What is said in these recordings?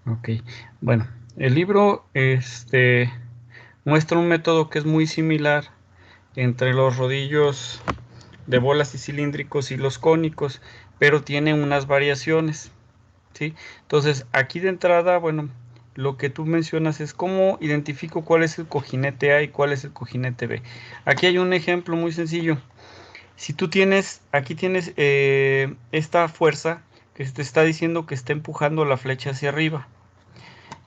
Ok, bueno, el libro muestra un método que es muy similar entre los rodillos de bolas y cilíndricos y los cónicos, pero tiene unas variaciones, ¿sí? Entonces, aquí de entrada, bueno, lo que tú mencionas es cómo identifico cuál es el cojinete A y cuál es el cojinete B. Aquí hay un ejemplo muy sencillo. Si tú tienes, aquí tienes esta fuerza que te está diciendo que está empujando la flecha hacia arriba.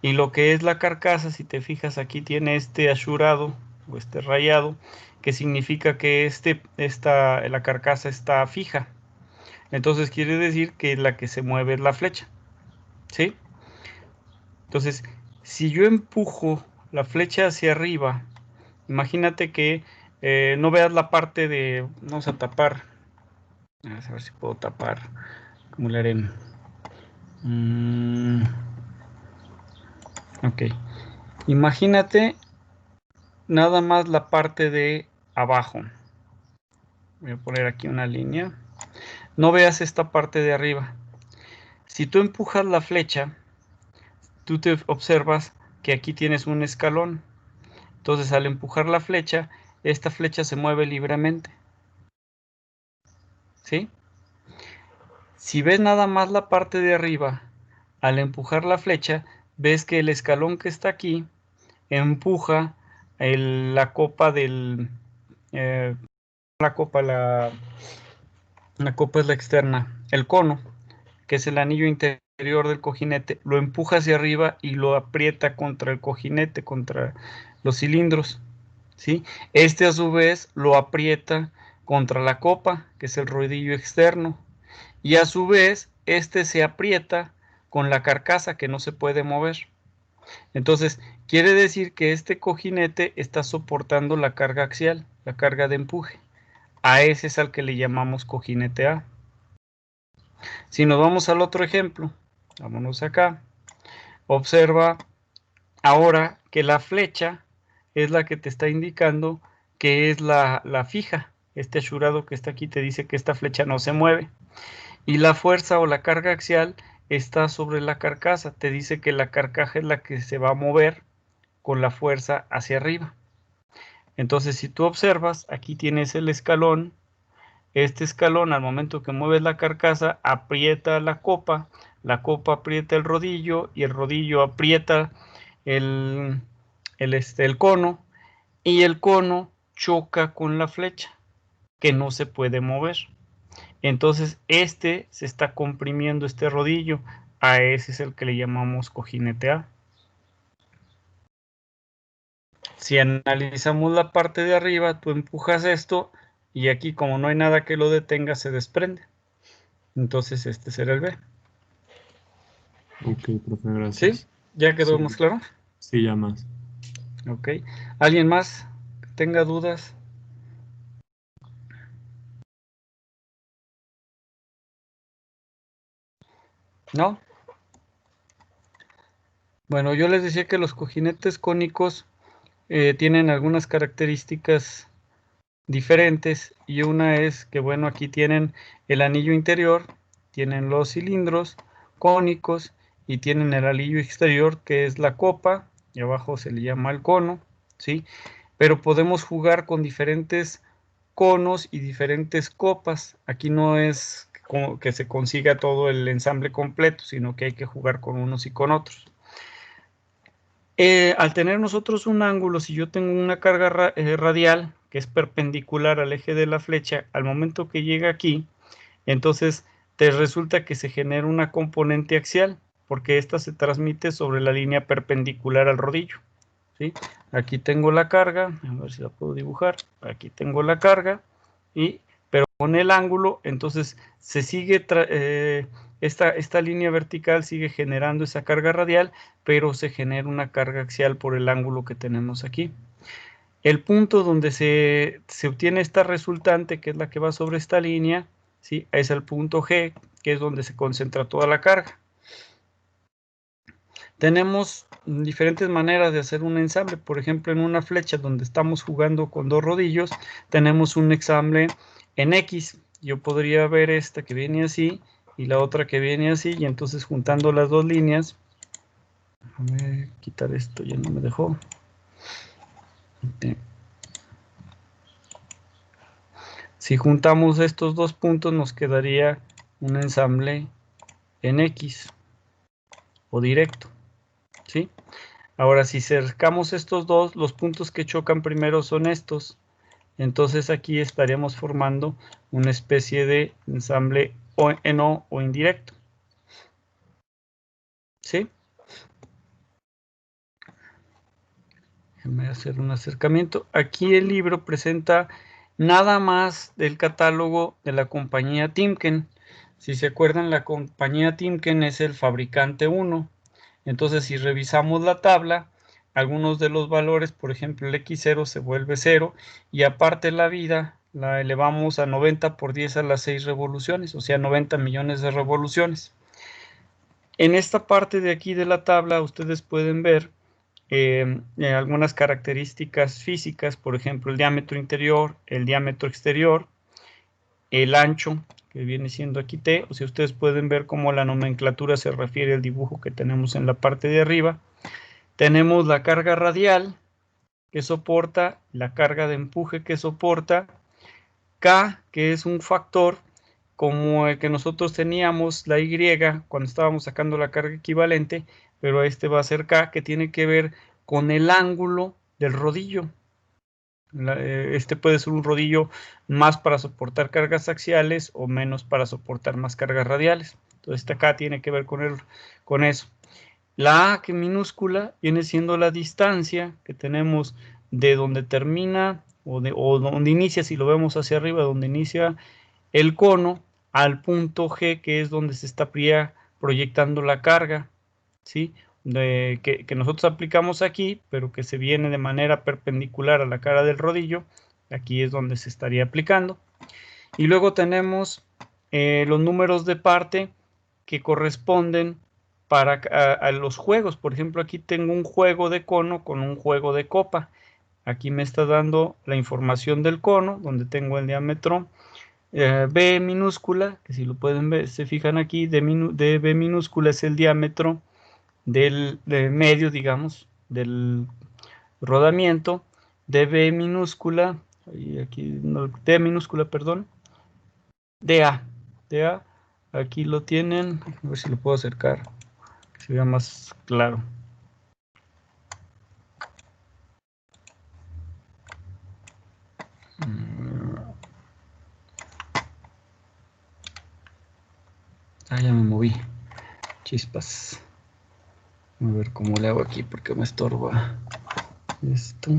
Y lo que es la carcasa, si te fijas, aquí tiene este asurado o este rayado, que significa que la carcasa está fija. Entonces quiere decir que la que se mueve es la flecha, ¿sí? Entonces, si yo empujo la flecha hacia arriba, imagínate que no veas la parte de, vamos a tapar, a ver si puedo tapar, ¿cómo le haré? Ok, imagínate nada más la parte de abajo. Voy a poner aquí una línea. No veas esta parte de arriba. Si tú empujas la flecha, tú te observas que aquí tienes un escalón. Entonces, al empujar la flecha, esta flecha se mueve libremente, ¿sí? Si ves nada más la parte de arriba, al empujar la flecha, ves que el escalón que está aquí empuja la copa del... la copa es la externa, el cono, que es el anillo interior del cojinete, lo empuja hacia arriba y lo aprieta contra el cojinete, contra los cilindros, ¿sí? Este a su vez lo aprieta contra la copa, que es el rodillo externo, y a su vez este se aprieta con la carcasa que no se puede mover. Entonces, quiere decir que este cojinete está soportando la carga axial, la carga de empuje. A ese es al que le llamamos cojinete A. Si nos vamos al otro ejemplo, vámonos acá, observa ahora que la flecha es la que te está indicando que es la fija. Este asurado que está aquí te dice que esta flecha no se mueve. Y la fuerza o la carga axial está sobre la carcasa. Te dice que la carcasa es la que se va a mover con la fuerza hacia arriba. Entonces, si tú observas, aquí tienes el escalón. Este escalón, al momento que mueves la carcasa, aprieta la copa aprieta el rodillo y el rodillo aprieta el cono y el cono choca con la flecha que no se puede mover. Entonces se está comprimiendo este rodillo. A ese es el que le llamamos cojinete A. Si analizamos la parte de arriba, tú empujas esto y aquí como no hay nada que lo detenga, se desprende. Entonces este será el B. Ok, profe, ¿Sí? gracias. ¿Ya quedó más Sí, claro? sí, ya más. Ok. ¿Alguien más que tenga dudas? ¿No? Bueno, yo les decía que los cojinetes cónicos tienen algunas características diferentes y una es que, bueno, aquí tienen el anillo interior, tienen los cilindros cónicos y tienen el anillo exterior que es la copa y abajo se le llama el cono, ¿sí? Pero podemos jugar con diferentes conos y diferentes copas. Aquí no es como que se consiga todo el ensamble completo, sino que hay que jugar con unos y con otros. Al tener nosotros un ángulo, si yo tengo una carga radial que es perpendicular al eje de la flecha, al momento que llega aquí, entonces te resulta que se genera una componente axial, porque esta se transmite sobre la línea perpendicular al rodillo, ¿sí? Aquí tengo la carga, a ver si la puedo dibujar, aquí tengo la carga, pero con el ángulo, entonces se sigue, esta línea vertical sigue generando esa carga radial, pero se genera una carga axial por el ángulo que tenemos aquí. El punto donde se obtiene esta resultante, que es la que va sobre esta línea, ¿sí? Es el punto G, que es donde se concentra toda la carga. Tenemos diferentes maneras de hacer un ensamble. Por ejemplo, en una flecha donde estamos jugando con dos rodillos, tenemos un ensamble en X. Yo podría ver esta que viene así y la otra que viene así, y entonces juntando las dos líneas, déjame quitar esto, ya no me dejó. Si juntamos estos dos puntos, nos quedaría un ensamble en X o directo, ¿sí? Ahora, si cercamos estos dos, los puntos que chocan primero son estos. Entonces aquí estaríamos formando una especie de ensamble en O o indirecto. ¿Sí? Déjenme hacer un acercamiento. Aquí el libro presenta nada más del catálogo de la compañía Timken. Si se acuerdan, la compañía Timken es el fabricante 1. Entonces, si revisamos la tabla, algunos de los valores, por ejemplo, el X0 se vuelve 0 y aparte la vida la elevamos a 90 por 10 a las 6 revoluciones, o sea, 90 millones de revoluciones. En esta parte de aquí de la tabla ustedes pueden ver algunas características físicas, por ejemplo, el diámetro interior, el diámetro exterior, el ancho, que viene siendo aquí T, o sea, ustedes pueden ver cómo la nomenclatura se refiere al dibujo que tenemos en la parte de arriba. Tenemos la carga radial que soporta, la carga de empuje que soporta, K, que es un factor como el que nosotros teníamos, la Y, cuando estábamos sacando la carga equivalente, pero este va a ser K, que tiene que ver con el ángulo del rodillo. Este puede ser un rodillo más para soportar cargas axiales o menos para soportar más cargas radiales. Entonces, este acá tiene que ver con eso. La A, que minúscula, viene siendo la distancia que tenemos de donde termina o donde inicia, si lo vemos hacia arriba, donde inicia el cono, al punto G, que es donde se está proyectando la carga, ¿sí? Que nosotros aplicamos aquí, pero que se viene de manera perpendicular a la cara del rodillo. Aquí es donde se estaría aplicando. Y luego tenemos los números de parte que corresponden a los juegos. Por ejemplo, aquí tengo un juego de cono con un juego de copa. Aquí me está dando la información del cono, donde tengo el diámetro B minúscula, que si lo pueden ver, se fijan aquí, de B minúscula es el diámetro del medio, digamos, del rodamiento, de B minúscula, y aquí, no, D minúscula, perdón, DA, DA, aquí lo tienen, a ver si lo puedo acercar, que se vea más claro. Ya me moví, chispas. A ver cómo le hago aquí porque me estorba esto.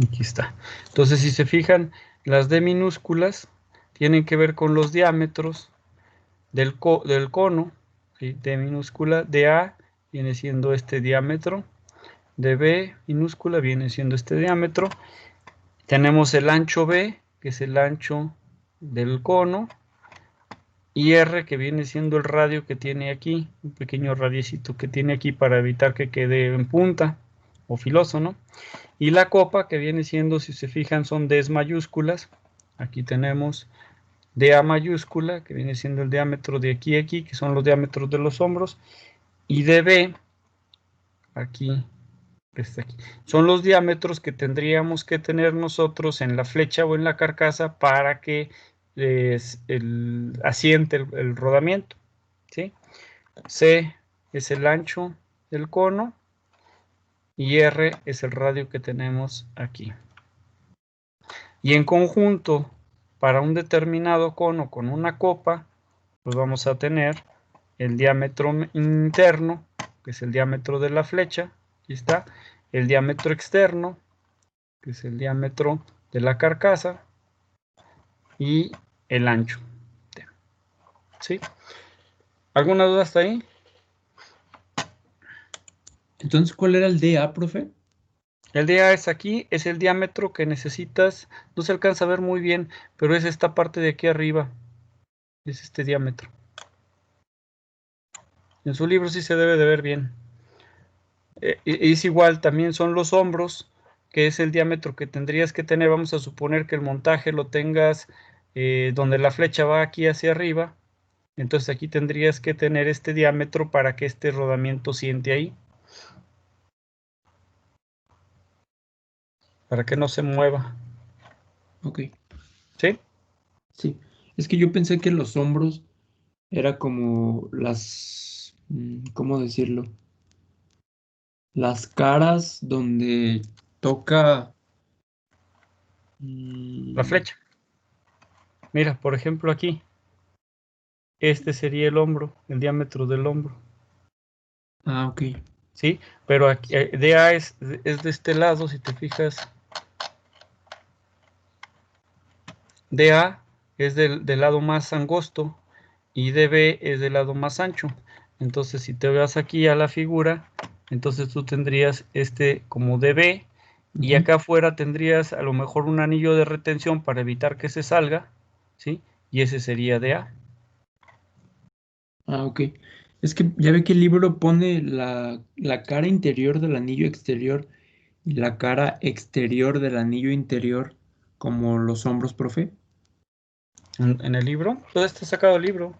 Aquí está. Entonces, si se fijan, las D minúsculas tienen que ver con los diámetros del cono. ¿Sí? D minúscula, DA viene siendo este diámetro. De B minúscula viene siendo este diámetro. Tenemos el ancho B, que es el ancho del cono. Y R, que viene siendo el radio que tiene aquí, un pequeño radiecito que tiene aquí para evitar que quede en punta o filoso, ¿no? Y la copa, que viene siendo, si se fijan, son Ds mayúsculas. Aquí tenemos DA mayúscula, que viene siendo el diámetro de aquí a aquí, que son los diámetros de los hombros. Y DB, aquí, aquí, son los diámetros que tendríamos que tener nosotros en la flecha o en la carcasa para que asiente el rodamiento. ¿Sí? C es el ancho del cono y R es el radio que tenemos aquí. Y en conjunto, para un determinado cono con una copa, pues vamos a tener el diámetro interno, que es el diámetro de la flecha, aquí está, el diámetro externo, que es el diámetro de la carcasa, y el ancho. ¿Sí? ¿Alguna duda hasta ahí? Entonces, ¿cuál era el DA, profe? El DA es aquí, es el diámetro que necesitas, no se alcanza a ver muy bien, pero es esta parte de aquí arriba, es este diámetro. En su libro sí se debe de ver bien. Es igual, también son los hombros, que es el diámetro que tendrías que tener. Vamos a suponer que el montaje lo tengas donde la flecha va aquí hacia arriba. Entonces aquí tendrías que tener este diámetro para que este rodamiento siente ahí. Para que no se mueva. Ok, ¿Sí? sí. Es que yo pensé que los hombros era como las, ¿cómo decirlo? Las caras donde toca... La mm, flecha. Mira, por ejemplo aquí. Este sería el hombro, el diámetro del hombro. ah, ok. ¿Sí? Pero aquí, DA es de este lado, si te fijas. DA es del lado más angosto y DB es del lado más ancho. Entonces, si te vas aquí a la figura, entonces tú tendrías este como DB y Ujú. acá afuera tendrías a lo mejor un anillo de retención para evitar que se salga, ¿sí? Y ese sería DA. Ah, ok. Es que ya ve que el libro pone la cara interior del anillo exterior y la cara exterior del anillo interior como los hombros, profe. En el libro, todo está sacado del libro.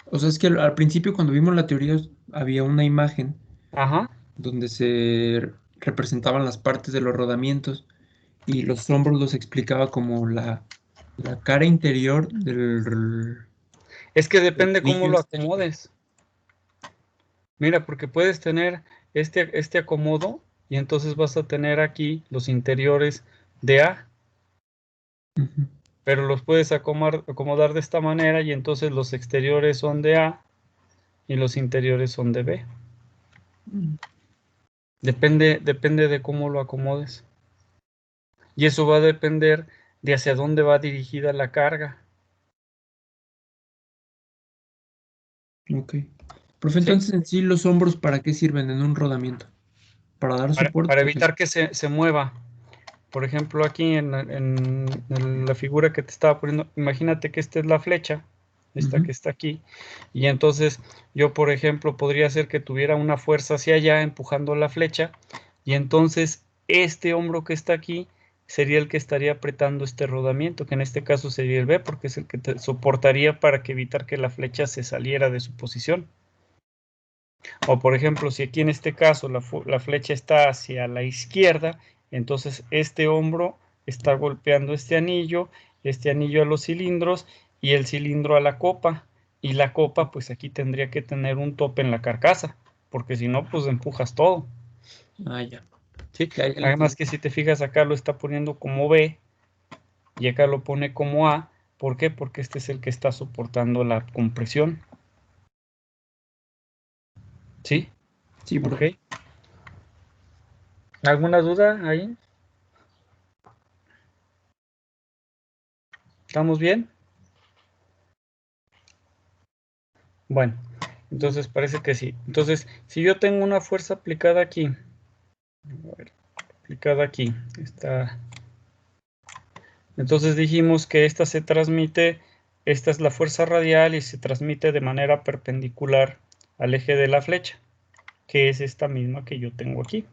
O sea, es que al principio cuando vimos la teoría había una imagen Ajá. donde se representaban las partes de los rodamientos y los hombros los explicaba como la cara interior Es que del depende cómo anillo lo exterior. acomodes. Mira, porque puedes tener este acomodo y entonces vas a tener aquí los interiores de A, Ujú. pero los puedes acomodar de esta manera y entonces los exteriores son de A y los interiores son de B. Mm, Depende de cómo lo acomodes. Y eso va a depender de hacia dónde va dirigida la carga. ok. Profe, ¿Sí? entonces en sí los hombros ¿para qué sirven en un rodamiento? ¿Para dar Para soporte? Ok. evitar que se mueva. Por ejemplo, aquí en la figura que te estaba poniendo, imagínate que esta es la flecha, esta Ujú, que está aquí, y entonces yo, por ejemplo, podría hacer que tuviera una fuerza hacia allá empujando la flecha, y entonces este hombro que está aquí sería el que estaría apretando este rodamiento, que en este caso sería el B, porque es el que te soportaría para que evitar que la flecha se saliera de su posición. O por ejemplo, si aquí en este caso la flecha está hacia la izquierda, entonces este hombro está golpeando este anillo a los cilindros y el cilindro a la copa. Y la copa, pues aquí tendría que tener un tope en la carcasa, porque si no, pues empujas todo. ah, ya. ¿Sí? Ya lo Además entendí. que si te fijas acá lo está poniendo como B y acá lo pone como A. ¿Por qué? Porque este es el que está soportando la compresión. ¿Sí? Sí, ¿Ok? profe. ¿Alguna duda ahí? ¿Estamos bien? Bueno, entonces parece que sí. Entonces, si yo tengo una fuerza aplicada aquí, a ver, aplicada aquí, está. Entonces dijimos que esta se transmite, esta es la fuerza radial y se transmite de manera perpendicular al eje de la flecha, que es esta misma que yo tengo aquí.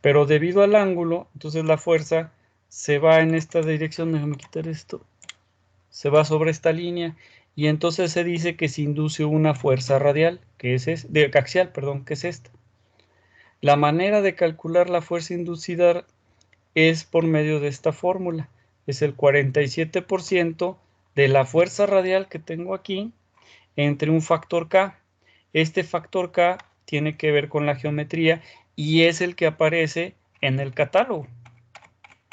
Pero debido al ángulo, entonces la fuerza se va en esta dirección, déjame quitar esto, se va sobre esta línea y entonces se dice que se induce una fuerza radial, de axial, perdón, que es esta. La manera de calcular la fuerza inducida es por medio de esta fórmula. Es el 47% de la fuerza radial que tengo aquí entre un factor K. Este factor K tiene que ver con la geometría y es el que aparece en el catálogo.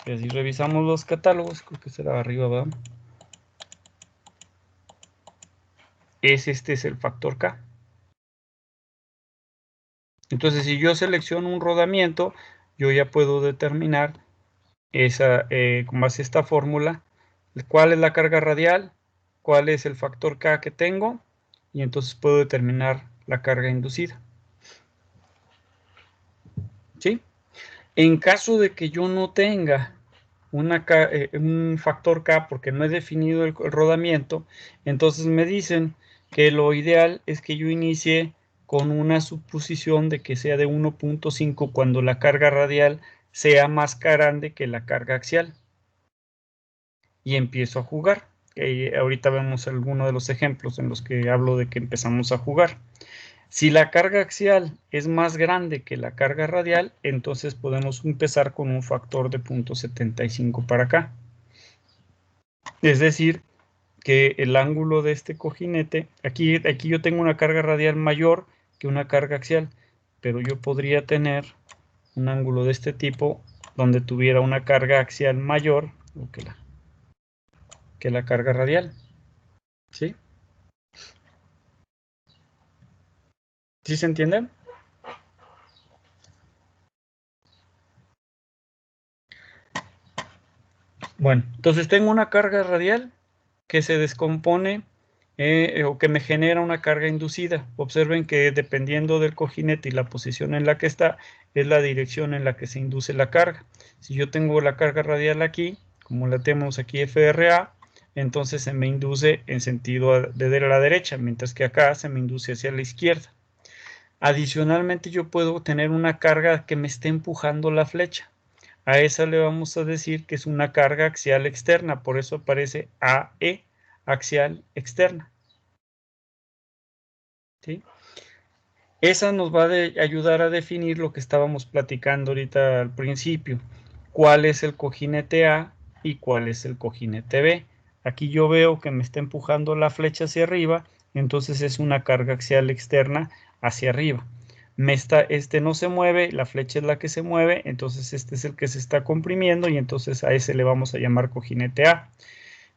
Y si revisamos los catálogos, creo que será arriba, ¿verdad? Este es el factor K. Entonces, si yo selecciono un rodamiento, yo ya puedo determinar con base a esta fórmula, cuál es la carga radial, cuál es el factor K que tengo, y entonces puedo determinar la carga inducida. En caso de que yo no tenga un factor K porque no he definido el rodamiento, entonces me dicen que lo ideal es que yo inicie con una suposición de que sea de 1.5 cuando la carga radial sea más grande que la carga axial. Y empiezo a jugar. Ahorita vemos algunos de los ejemplos en los que hablo de que empezamos a jugar. Si la carga axial es más grande que la carga radial, entonces podemos empezar con un factor de 0.75 para acá. Es decir, que el ángulo de este cojinete, aquí yo tengo una carga radial mayor que una carga axial, pero yo podría tener un ángulo de este tipo donde tuviera una carga axial mayor que la carga radial. ¿Sí? ¿Sí se entiende? Bueno, entonces tengo una carga radial que se descompone o que me genera una carga inducida. Observen que dependiendo del cojinete y la posición en la que está, es la dirección en la que se induce la carga. Si yo tengo la carga radial aquí, como la tenemos aquí FRA, entonces se me induce en sentido de la derecha, mientras que acá se me induce hacia la izquierda. Adicionalmente yo puedo tener una carga que me esté empujando la flecha. A esa le vamos a decir que es una carga axial externa, por eso aparece AE, axial externa. ¿Sí? Esa nos va a ayudar a definir lo que estábamos platicando ahorita al principio. ¿Cuál es el cojinete A y cuál es el cojinete B? Aquí yo veo que me está empujando la flecha hacia arriba, entonces es una carga axial externa hacia arriba. Este no se mueve, la flecha es la que se mueve, entonces este es el que se está comprimiendo y entonces a ese le vamos a llamar cojinete A.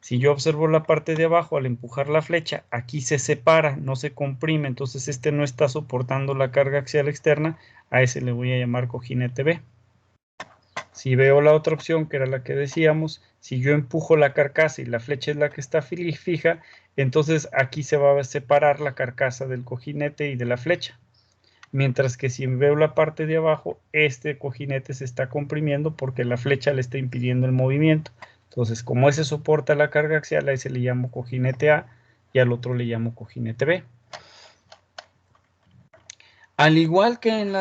Si yo observo la parte de abajo, al empujar la flecha, aquí se separa, no se comprime, entonces este no está soportando la carga axial externa, a ese le voy a llamar cojinete B. Si veo la otra opción, que era la que decíamos, si yo empujo la carcasa y la flecha es la que está fija, entonces aquí se va a separar la carcasa del cojinete y de la flecha. Mientras que si veo la parte de abajo, este cojinete se está comprimiendo porque la flecha le está impidiendo el movimiento. Entonces, como ese soporta la carga axial, a ese le llamo cojinete A y al otro le llamo cojinete B. Al igual que en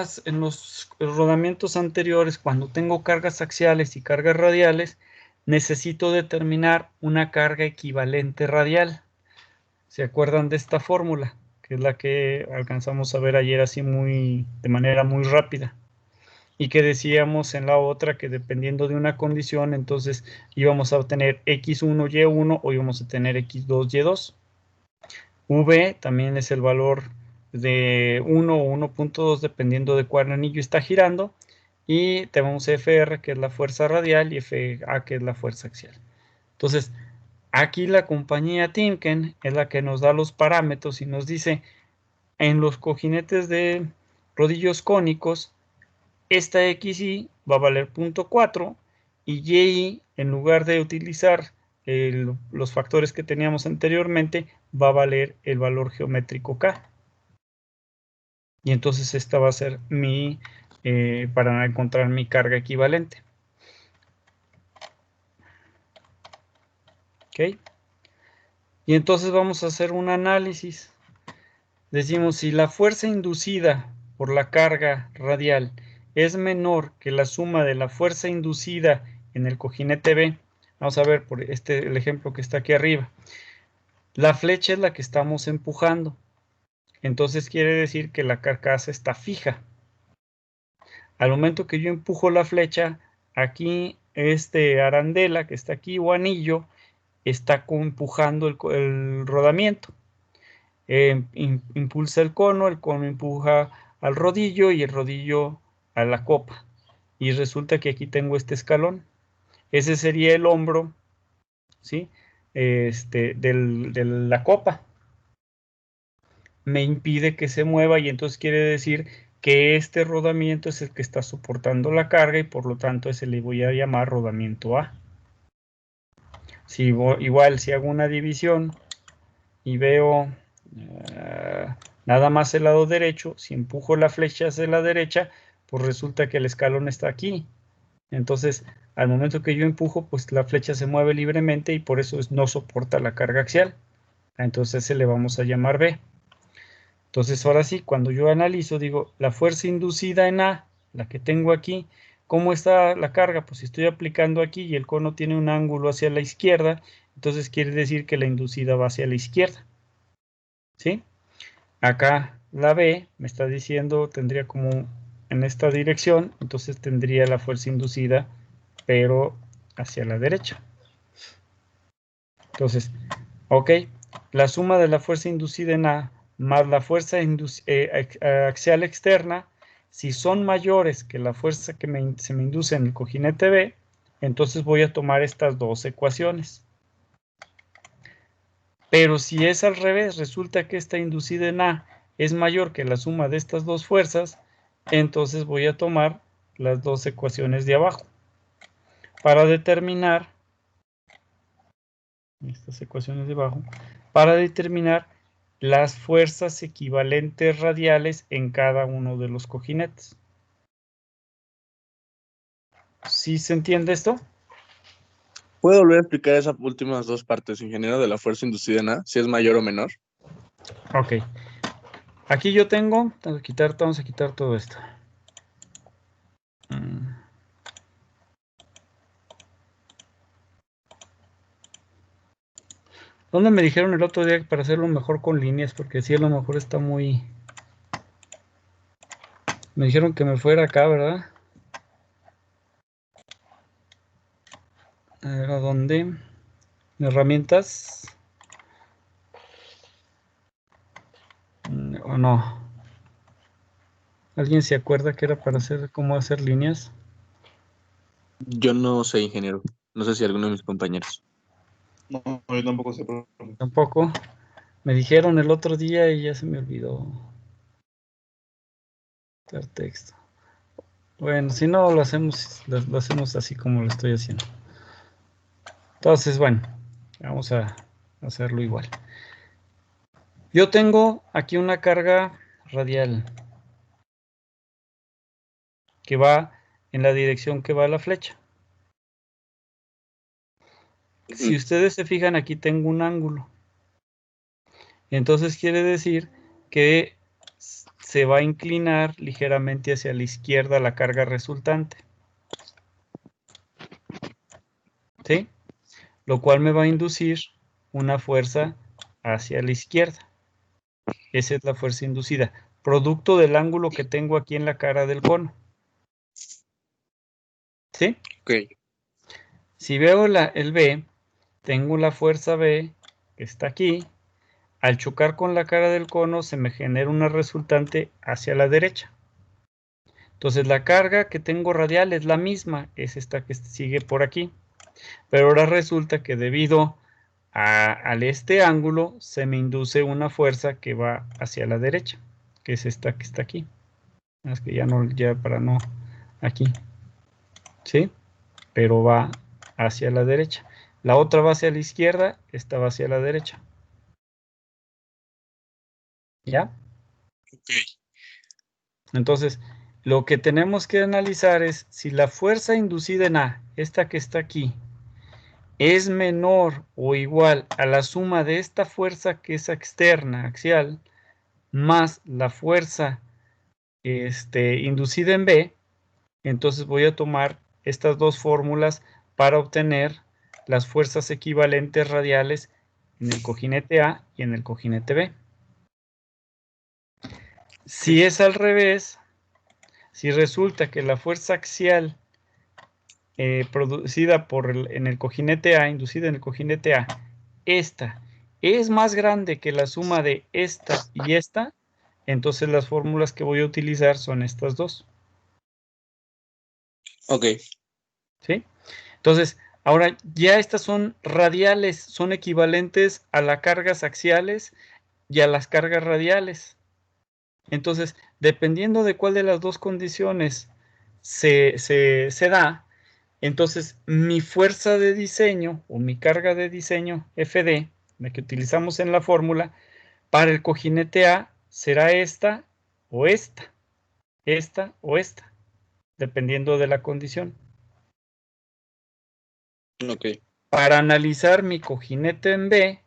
los rodamientos anteriores, cuando tengo cargas axiales y cargas radiales, necesito determinar una carga equivalente radial. ¿Se acuerdan de esta fórmula? Que es la que alcanzamos a ver ayer así de manera muy rápida. Y que decíamos en la otra que dependiendo de una condición, entonces íbamos a obtener X1, Y1 o íbamos a tener X2, Y2. V también es el valor de 1 o 1.2 dependiendo de cuál anillo está girando. Y tenemos FR que es la fuerza radial y FA que es la fuerza axial. Entonces, aquí la compañía Timken es la que nos da los parámetros y nos dice en los cojinetes de rodillos cónicos, esta XY va a valer 0.4 y YI, en lugar de utilizar los factores que teníamos anteriormente, va a valer el valor geométrico K. Y entonces esta va a ser para encontrar mi carga equivalente. ¿Ok? Y entonces vamos a hacer un análisis. Decimos, si la fuerza inducida por la carga radial es menor que la suma de la fuerza inducida en el cojinete B, vamos a ver por el ejemplo que está aquí arriba. La flecha es la que estamos empujando. Entonces quiere decir que la carcasa está fija. Al momento que yo empujo la flecha, aquí este arandela que está aquí o anillo está empujando el rodamiento. Impulsa el cono empuja al rodillo y el rodillo a la copa. Y resulta que aquí tengo este escalón. Ese sería el hombro, ¿sí? De la copa. Me impide que se mueva y entonces quiere decir que este rodamiento es el que está soportando la carga y por lo tanto ese le voy a llamar rodamiento A. Igual si hago una división y veo nada más el lado derecho, si empujo la flecha hacia la derecha, pues resulta que el escalón está aquí. Entonces, al momento que yo empujo, pues la flecha se mueve libremente y por eso no soporta la carga axial. Entonces se le vamos a llamar B. Entonces, ahora sí, cuando yo analizo, digo, la fuerza inducida en A, la que tengo aquí, ¿cómo está la carga? Pues si estoy aplicando aquí y el cono tiene un ángulo hacia la izquierda, entonces quiere decir que la inducida va hacia la izquierda. ¿Sí? Acá la B me está diciendo, tendría como en esta dirección, entonces tendría la fuerza inducida, pero hacia la derecha. Entonces, ok, la suma de la fuerza inducida en A más la fuerza axial externa, si son mayores que la fuerza que se me induce en el cojinete B, entonces voy a tomar estas dos ecuaciones. Pero si es al revés, resulta que esta inducida en A es mayor que la suma de estas dos fuerzas, entonces voy a tomar las dos ecuaciones de abajo para determinar estas ecuaciones de abajo, para determinar las fuerzas equivalentes radiales en cada uno de los cojinetes. ¿Sí se entiende esto? ¿Puedo volver a explicar esas últimas dos partes, ingeniero, de la fuerza inducida en A, si es mayor o menor? Ok. Aquí yo tengo, vamos a quitar todo esto. ¿Dónde me dijeron el otro día que para hacerlo mejor con líneas? Porque sí, a lo mejor está muy... Me dijeron que me fuera acá, ¿verdad? ¿A dónde? ¿Herramientas? ¿O no? ¿Alguien se acuerda que era para hacer cómo hacer líneas? Yo no sé, ingeniero. No sé si alguno de mis compañeros. No, yo tampoco sé. Tampoco. Me dijeron el otro día y ya se me olvidó. Dar texto. Bueno, si no lo hacemos así como lo estoy haciendo. Entonces, bueno, vamos a hacerlo igual. Yo tengo aquí una carga radial que va en la dirección que va la flecha. Si ustedes se fijan, aquí tengo un ángulo. Entonces quiere decir que se va a inclinar ligeramente hacia la izquierda la carga resultante. ¿Sí? Lo cual me va a inducir una fuerza hacia la izquierda. Esa es la fuerza inducida, producto del ángulo que tengo aquí en la cara del cono. ¿Sí? Ok. Si veo el B, tengo la fuerza B que está aquí. Al chocar con la cara del cono se me genera una resultante hacia la derecha. Entonces la carga que tengo radial es la misma, es esta que sigue por aquí. Pero ahora resulta que debido a este ángulo se me induce una fuerza que va hacia la derecha, que es esta que está aquí. Es que ya para no, aquí, ¿sí? Pero va hacia la derecha. La otra va hacia la izquierda, esta va hacia la derecha. ¿Ya? Ok. Entonces, lo que tenemos que analizar es si la fuerza inducida en A, esta que está aquí, es menor o igual a la suma de esta fuerza que es externa, axial, más la fuerza inducida en B, entonces voy a tomar estas dos fórmulas para obtener las fuerzas equivalentes radiales en el cojinete A y en el cojinete B. Si es al revés, si resulta que la fuerza axial producida en el cojinete A, inducida en el cojinete A, esta es más grande que la suma de esta y esta, entonces las fórmulas que voy a utilizar son estas dos. Ok. ¿Sí? Entonces, ahora ya estas son radiales, son equivalentes a las cargas axiales y a las cargas radiales. Entonces, dependiendo de cuál de las dos condiciones se da, entonces mi fuerza de diseño o mi carga de diseño FD, la que utilizamos en la fórmula, para el cojinete A será esta o esta, esta o esta. dependiendo de la condición. Ok. Para analizar mi cojinete en B,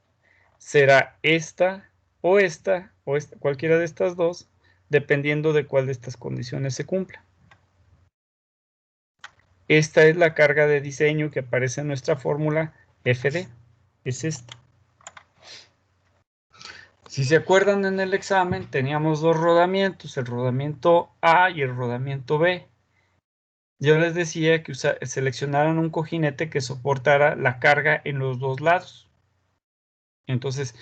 será esta, cualquiera de estas dos, dependiendo de cuál de estas condiciones se cumpla. Esta es la carga de diseño que aparece en nuestra fórmula FD. Es esta. Si se acuerdan, en el examen teníamos dos rodamientos, el rodamiento A y el rodamiento B. Yo les decía que seleccionaran un cojinete que soportara la carga en los dos lados. Entonces,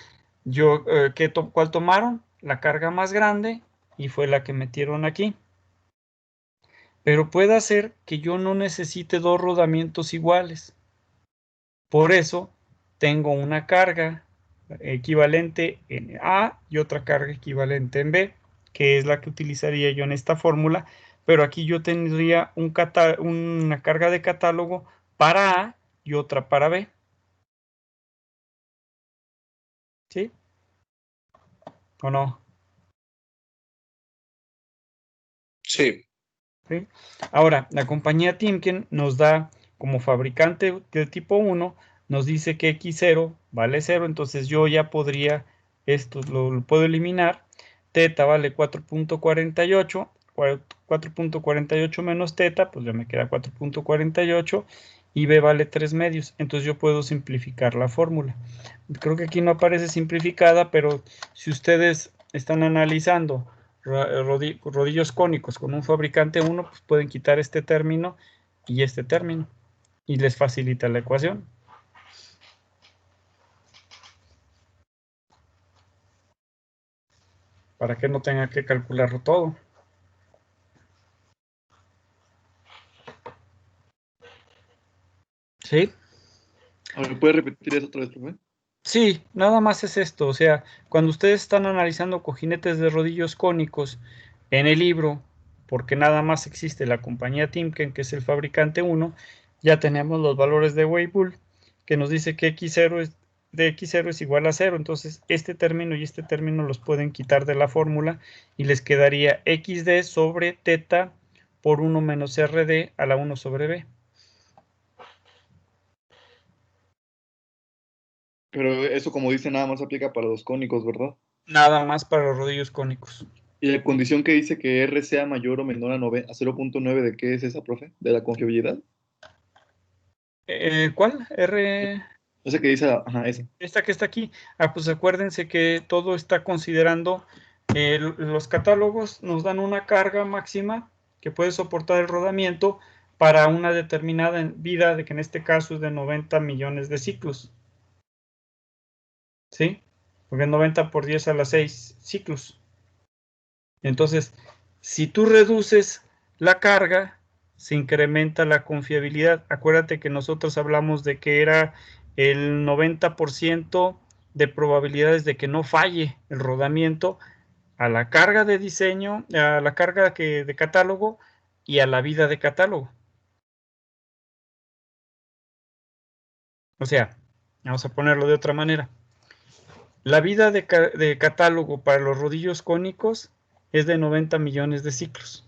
¿cuál tomaron? La carga más grande, y fue la que metieron aquí. Pero puede ser que yo no necesite dos rodamientos iguales. Por eso tengo una carga equivalente en A y otra carga equivalente en B, que es la que utilizaría yo en esta fórmula, pero aquí yo tendría una carga de catálogo para A y otra para B. ¿Sí? ¿O no? Sí. ¿Sí? Ahora, la compañía Timken nos da, como fabricante del tipo 1, nos dice que X0 vale 0, entonces yo ya podría, esto lo puedo eliminar. Teta vale 4.48, 4.48 menos teta, pues ya me queda 4.48, y B vale 3 medios, entonces yo puedo simplificar la fórmula. Creo que aquí no aparece simplificada, pero si ustedes están analizando rodillos cónicos con un fabricante 1, pues pueden quitar este término y este término, y les facilita la ecuación. Para que no tengan que calcularlo todo. ¿Sí? ¿Me puedes repetir eso otra vez, profe? Sí, nada más es esto. O sea, cuando ustedes están analizando cojinetes de rodillos cónicos en el libro, porque nada más existe la compañía Timken, que es el fabricante 1, ya tenemos los valores de Weibull, que nos dice que X0 es igual a 0. Entonces, este término y este término los pueden quitar de la fórmula y les quedaría XD sobre teta por 1 menos RD a la 1 sobre B. Pero eso, como dice, nada más aplica para los cónicos, ¿verdad? Nada más para los rodillos cónicos. Y la condición que dice que R sea mayor o menor a 0.9, ¿de qué es esa, profe? ¿De la confiabilidad? ¿Cuál? R. Esa que dice, ajá, esa. Esta que está aquí. Pues acuérdense que todo está considerando, los catálogos nos dan una carga máxima que puede soportar el rodamiento para una determinada vida, de que en este caso es de 90 millones de ciclos. ¿Sí? Porque 90 por 10 a la 6 ciclos. Entonces, si tú reduces la carga, se incrementa la confiabilidad. Acuérdate que nosotros hablamos de que era el 90% de probabilidades de que no falle el rodamiento a la carga de diseño, a la carga de catálogo y a la vida de catálogo. O sea, vamos a ponerlo de otra manera. La vida de catálogo para los rodillos cónicos es de 90 millones de ciclos.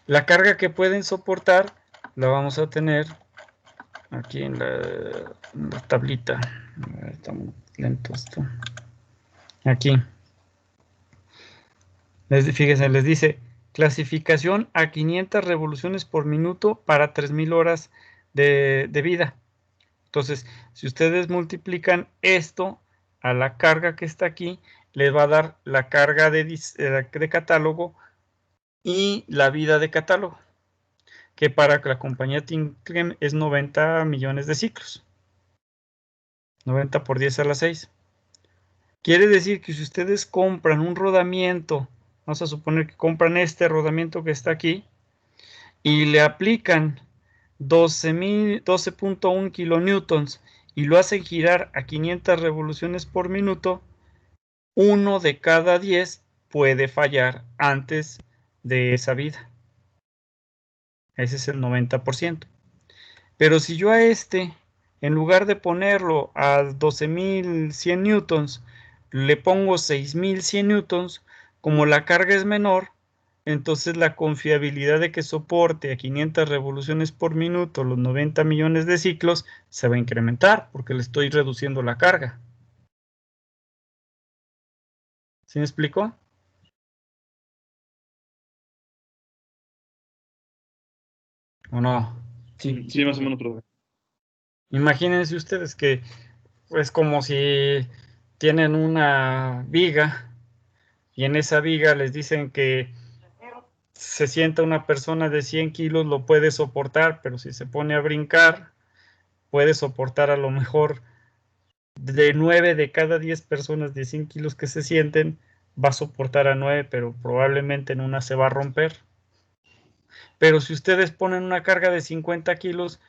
La carga que pueden soportar la vamos a tener aquí en la tablita. Está muy lento esto. Aquí. Fíjense, les dice clasificación a 500 revoluciones por minuto para 3000 horas de vida. Entonces, si ustedes multiplican esto a la carga que está aquí, les va a dar la carga de catálogo y la vida de catálogo, que para la compañía Timken es 90 millones de ciclos. 90 por 10 a la 6. Quiere decir que si ustedes compran un rodamiento, vamos a suponer que compran este rodamiento que está aquí, y le aplican 12.1 kilonewtons y lo hacen girar a 500 revoluciones por minuto, 1 de cada 10 puede fallar antes de esa vida. Ese es el 90%. Pero si yo a este, en lugar de ponerlo a 12.100 newtons, le pongo 6.100 newtons, como la carga es menor, entonces la confiabilidad de que soporte a 500 revoluciones por minuto los 90 millones de ciclos se va a incrementar porque le estoy reduciendo la carga. ¿Sí me explico? ¿O no? Sí, Sí, más o menos, profe. Imagínense ustedes que es como si tienen una viga y en esa viga les dicen que se sienta una persona de 100 kilos, lo puede soportar, pero si se pone a brincar, puede soportar a lo mejor de 9 de cada 10 personas de 100 kilos que se sienten, va a soportar a 9, pero probablemente en una se va a romper. Pero si ustedes ponen una carga de 50 kilos,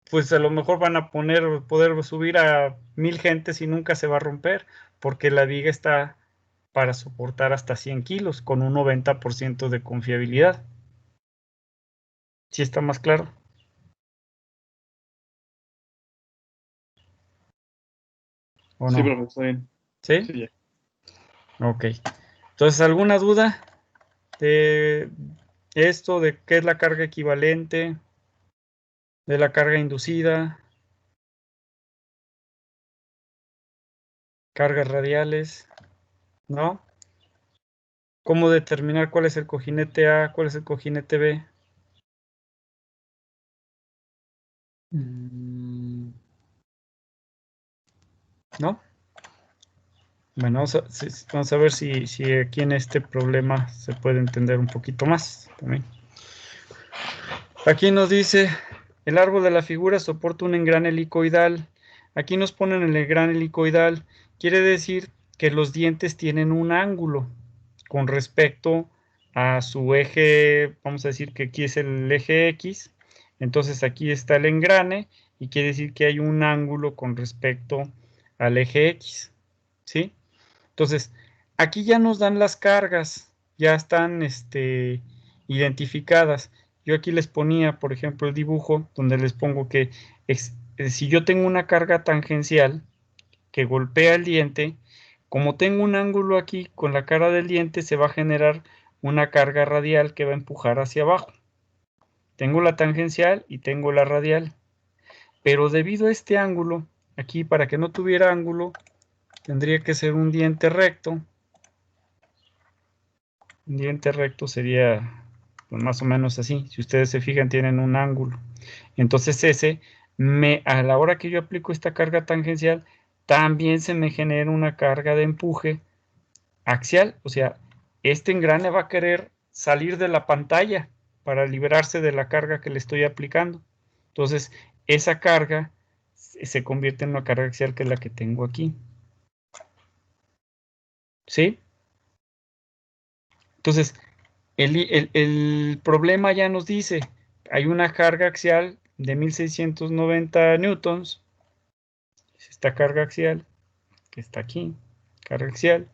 pues a lo mejor van a poder subir a 1000 gentes y nunca se va a romper, porque la viga está para soportar hasta 100 kilos con un 90% de confiabilidad. ¿Sí está más claro? ¿O Sí, no? profe, está bien. ¿Sí? Sí, ya. Ok. Entonces, ¿alguna duda de esto, de qué es la carga equivalente, de la carga inducida, cargas radiales? ¿No? ¿Cómo determinar cuál es el cojinete A, cuál es el cojinete B? ¿No? Bueno, vamos a ver si aquí en este problema se puede entender un poquito más también. Aquí nos dice, el árbol de la figura soporta un engrane helicoidal. Aquí nos ponen el engrane helicoidal. Quiere decir que los dientes tienen un ángulo con respecto a su eje, vamos a decir que aquí es el eje X. Entonces aquí está el engrane y quiere decir que hay un ángulo con respecto al eje X. ¿Sí? Entonces, aquí ya nos dan las cargas, ya están identificadas. Yo aquí les ponía, por ejemplo, el dibujo donde les pongo que si yo tengo una carga tangencial que golpea el diente, como tengo un ángulo aquí con la cara del diente, se va a generar una carga radial que va a empujar hacia abajo. Tengo la tangencial y tengo la radial. Pero debido a este ángulo, aquí para que no tuviera ángulo, tendría que ser un diente recto. Un diente recto sería pues, más o menos así. Si ustedes se fijan, tienen un ángulo. Entonces ese, a la hora que yo aplico esta carga tangencial, también se me genera una carga de empuje axial. O sea, este engrane va a querer salir de la pantalla para liberarse de la carga que le estoy aplicando. Entonces, esa carga se convierte en una carga axial que es la que tengo aquí. ¿Sí? Entonces, el problema ya nos dice, hay una carga axial de 1690 newtons, esta carga axial, que está aquí, carga axial,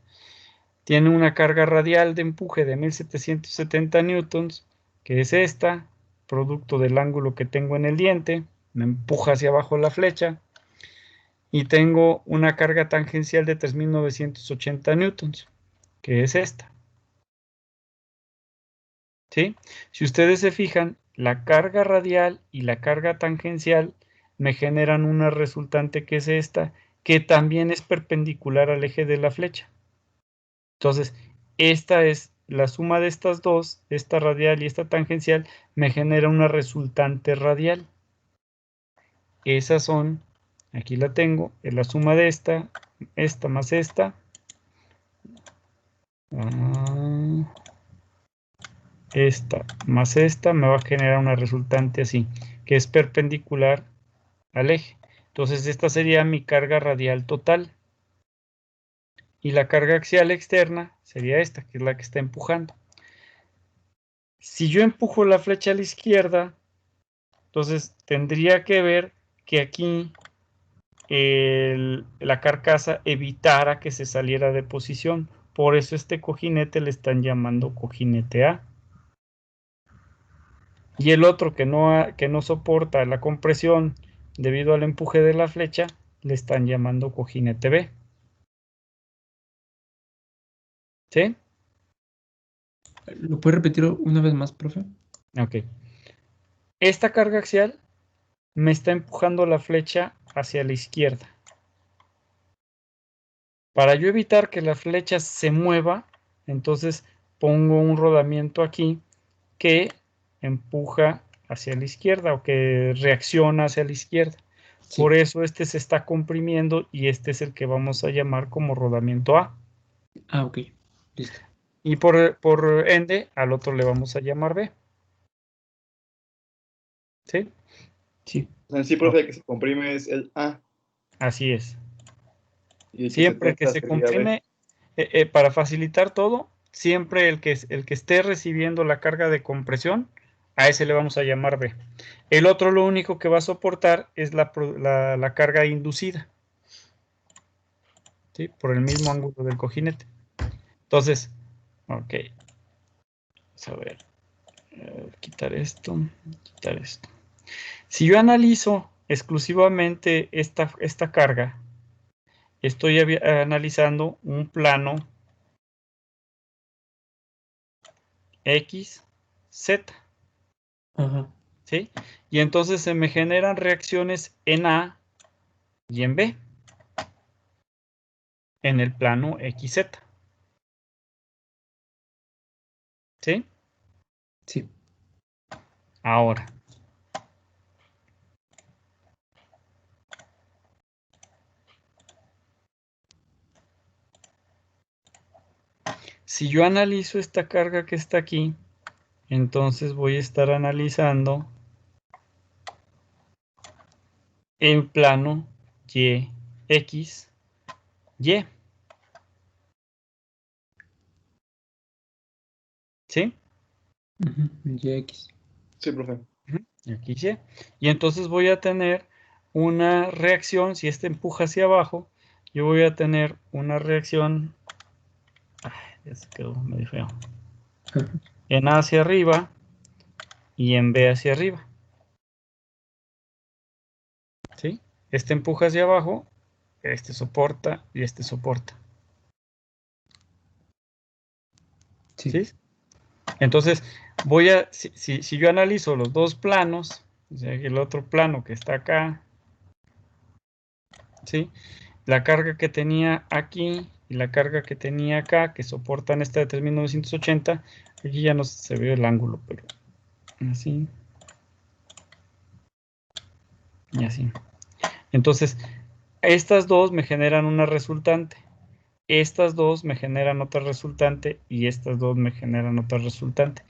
tiene una carga radial de empuje de 1770 newtons, que es esta, producto del ángulo que tengo en el diente, me empuja hacia abajo la flecha, y tengo una carga tangencial de 3980 newtons, que es esta. ¿Sí? Si ustedes se fijan, la carga radial y la carga tangencial me generan una resultante que es esta, que también es perpendicular al eje de la flecha. Entonces, esta es la suma de estas dos, esta radial y esta tangencial, me genera una resultante radial. Esas son, aquí la tengo, es la suma de esta más esta. Esta más esta me va a generar una resultante así, que es perpendicular al eje. Entonces esta sería mi carga radial total. Y la carga axial externa sería esta, que es la que está empujando. Si yo empujo la flecha a la izquierda, entonces tendría que ver que aquí la carcasa evitara que se saliera de posición. Por eso este cojinete le están llamando cojinete A. Y el otro que no soporta la compresión debido al empuje de la flecha, le están llamando cojinete B. ¿Sí? ¿Lo puede repetir una vez más, profe? Ok. Esta carga axial me está empujando la flecha hacia la izquierda. Para yo evitar que la flecha se mueva, entonces pongo un rodamiento aquí que empuja hacia la izquierda o que reacciona hacia la izquierda. Sí. Por eso este se está comprimiendo y este es el que vamos a llamar como rodamiento A. Ah, ok. Listo. Y por ende, al otro le vamos a llamar B. ¿Sí? Sí. O sea, en sí, profe, el que se comprime es el A Así es. y el que se Siempre que tensa se sería B. comprime, para facilitar todo, siempre el que esté recibiendo la carga de compresión, a ese le vamos a llamar B. El otro lo único que va a soportar es la carga inducida, ¿sí? Por el mismo ángulo del cojinete. Entonces, ok. Vamos a ver. Quitar esto, quitar esto. Si yo analizo exclusivamente esta carga, estoy analizando un plano X, Z. Ajá. ¿Sí? Y entonces se me generan reacciones en A y en B, en el plano XZ. ¿Sí? Sí. Ahora, si yo analizo esta carga que está aquí, entonces voy a estar analizando en plano Y, X, Y. ¿Sí? Y X. Sí, profe. Aquí Y. Y entonces voy a tener una reacción, si este empuja hacia abajo, yo voy a tener una reacción, ya se quedó medio feo, en A hacia arriba y en B hacia arriba. ¿Sí? Este empuja hacia abajo, este soporta y este soporta. Sí. ¿Sí? Entonces, si yo analizo los dos planos, o sea, el otro plano que está acá, ¿sí? La carga que tenía aquí y la carga que tenía acá, que soportan esta de 3980, aquí ya no se ve el ángulo, pero así y así. Entonces, estas dos me generan una resultante. Estas dos me generan otra resultante y estas dos me generan otra resultante.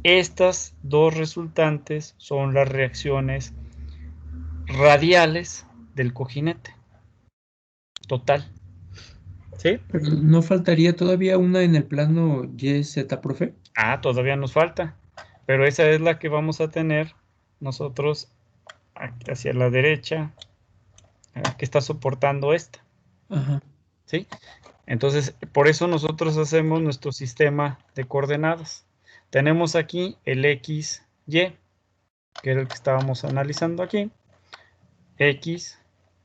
Estas dos resultantes son las reacciones radiales del cojinete total. ¿Sí? Pero ¿no faltaría todavía una en el plano YZ, profe? Ah, todavía nos falta, pero esa es la que vamos a tener nosotros hacia la derecha, que está soportando esta. Ajá. ¿Sí? Entonces, por eso nosotros hacemos nuestro sistema de coordenadas. Tenemos aquí el X, Y, que era el que estábamos analizando aquí. X,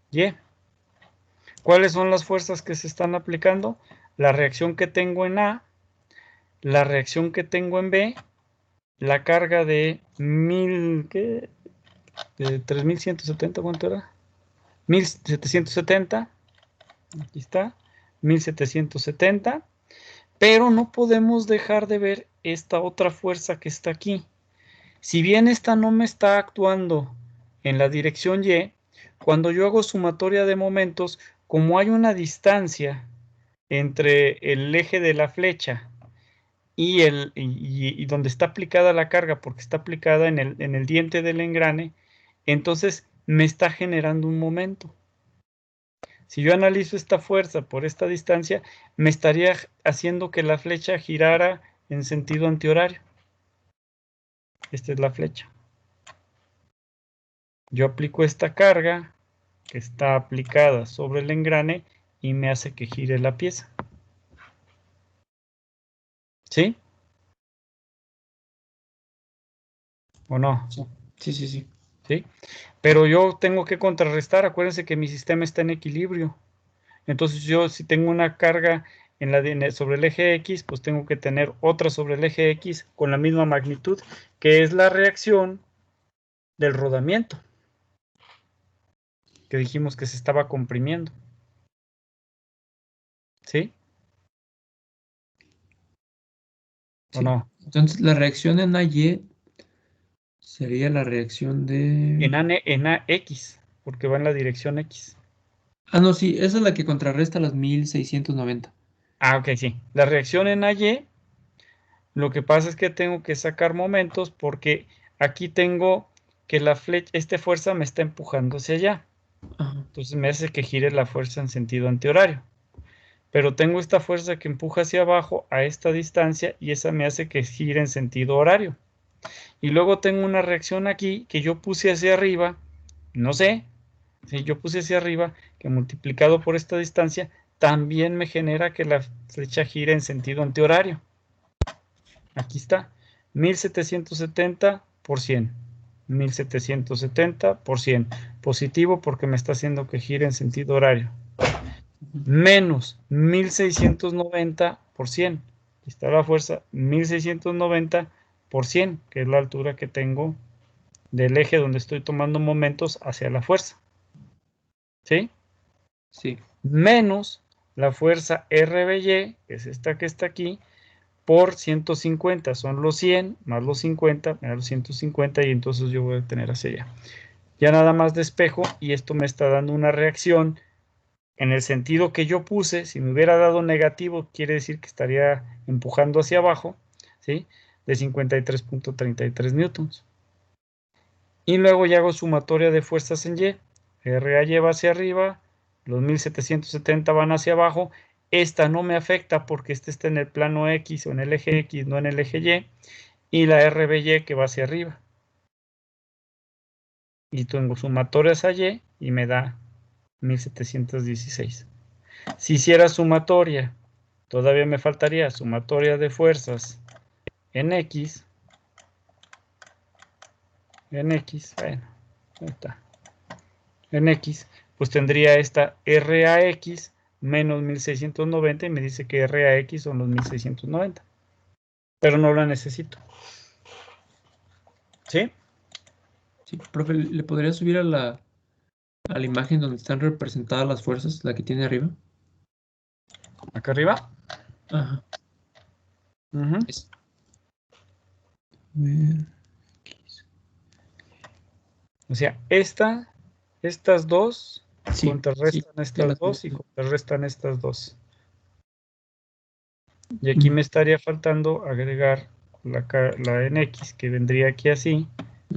Y. ¿Cuáles son las fuerzas que se están aplicando? La reacción que tengo en A, la reacción que tengo en B, la carga de 3170, ¿cuánto era? 1770, aquí está, 1770, pero no podemos dejar de ver esta otra fuerza que está aquí. Si bien esta no me está actuando en la dirección Y, cuando yo hago sumatoria de momentos, como hay una distancia entre el eje de la flecha y donde está aplicada la carga, porque está aplicada en el diente del engrane, entonces me está generando un momento. Si yo analizo esta fuerza por esta distancia, me estaría haciendo que la flecha girara en sentido antihorario. Esta es la flecha. Yo aplico esta carga que está aplicada sobre el engrane y me hace que gire la pieza. ¿Sí? ¿O no? Sí. Sí, sí, sí. ¿Sí? Pero yo tengo que contrarrestar. Acuérdense que mi sistema está en equilibrio. Entonces yo si tengo una carga sobre el eje X, pues tengo que tener otra sobre el eje X con la misma magnitud, que es la reacción del rodamiento, que dijimos que se estaba comprimiendo. ¿Sí? ¿O Sí. no? Entonces la reacción en AY sería la reacción de... En AX, porque va en la dirección X. Ah, no, sí, esa es la que contrarresta las 1690. Ah, ok, sí. La reacción en AY, lo que pasa es que tengo que sacar momentos porque aquí tengo que la flecha, esta fuerza me está empujando hacia allá. Ajá. Entonces me hace que gire la fuerza en sentido antihorario. Pero tengo esta fuerza que empuja hacia abajo a esta distancia y esa me hace que gire en sentido horario. Y luego tengo una reacción aquí que yo puse hacia arriba, no sé, si yo puse hacia arriba, que multiplicado por esta distancia, también me genera que la flecha gire en sentido antihorario. Aquí está, 1770 por 100. 1770 por 100. Positivo porque me está haciendo que gire en sentido horario. Menos 1690 por 100. Aquí está la fuerza, 1690 por 100, que es la altura que tengo del eje donde estoy tomando momentos hacia la fuerza. ¿Sí? Sí. Menos la fuerza RBY, que es esta que está aquí, por 150. Son los 100 más los 50, más los 150, y entonces yo voy a tener hacia allá. Ya nada más despejo y esto me está dando una reacción en el sentido que yo puse. Si me hubiera dado negativo, quiere decir que estaría empujando hacia abajo, ¿sí? De 53.33 newtons. Y luego ya hago sumatoria de fuerzas en Y. RAY va hacia arriba, los 1770 van hacia abajo. Esta no me afecta porque esta está en el plano X o en el eje X, no en el eje Y. Y la RBY que va hacia arriba. Y tengo sumatorias a Y y me da 1716. Si hiciera sumatoria, todavía me faltaría sumatoria de fuerzas en X. Bueno, ahí está. En X, pues tendría esta RAX menos 1690 y me dice que RAX son los 1690. Pero no la necesito. ¿Sí? Sí, profe, ¿le podría subir a la imagen donde están representadas las fuerzas, la que tiene arriba? Acá arriba. Ajá. Uh-huh. O sea, estas dos Sí, contrarrestan sí, estas dos y tengo. contrarrestan estas dos. Y aquí me estaría faltando agregar la NX, que vendría aquí así,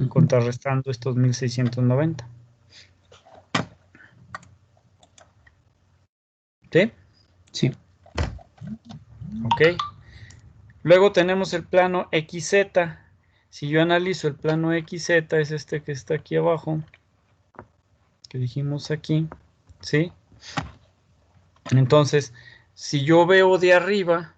contrarrestando estos 1690. ¿Sí? Sí. Ok. Luego tenemos el plano XZ. Si yo analizo el plano XZ, es este que está aquí abajo, que dijimos aquí, ¿sí? Entonces, si yo veo de arriba,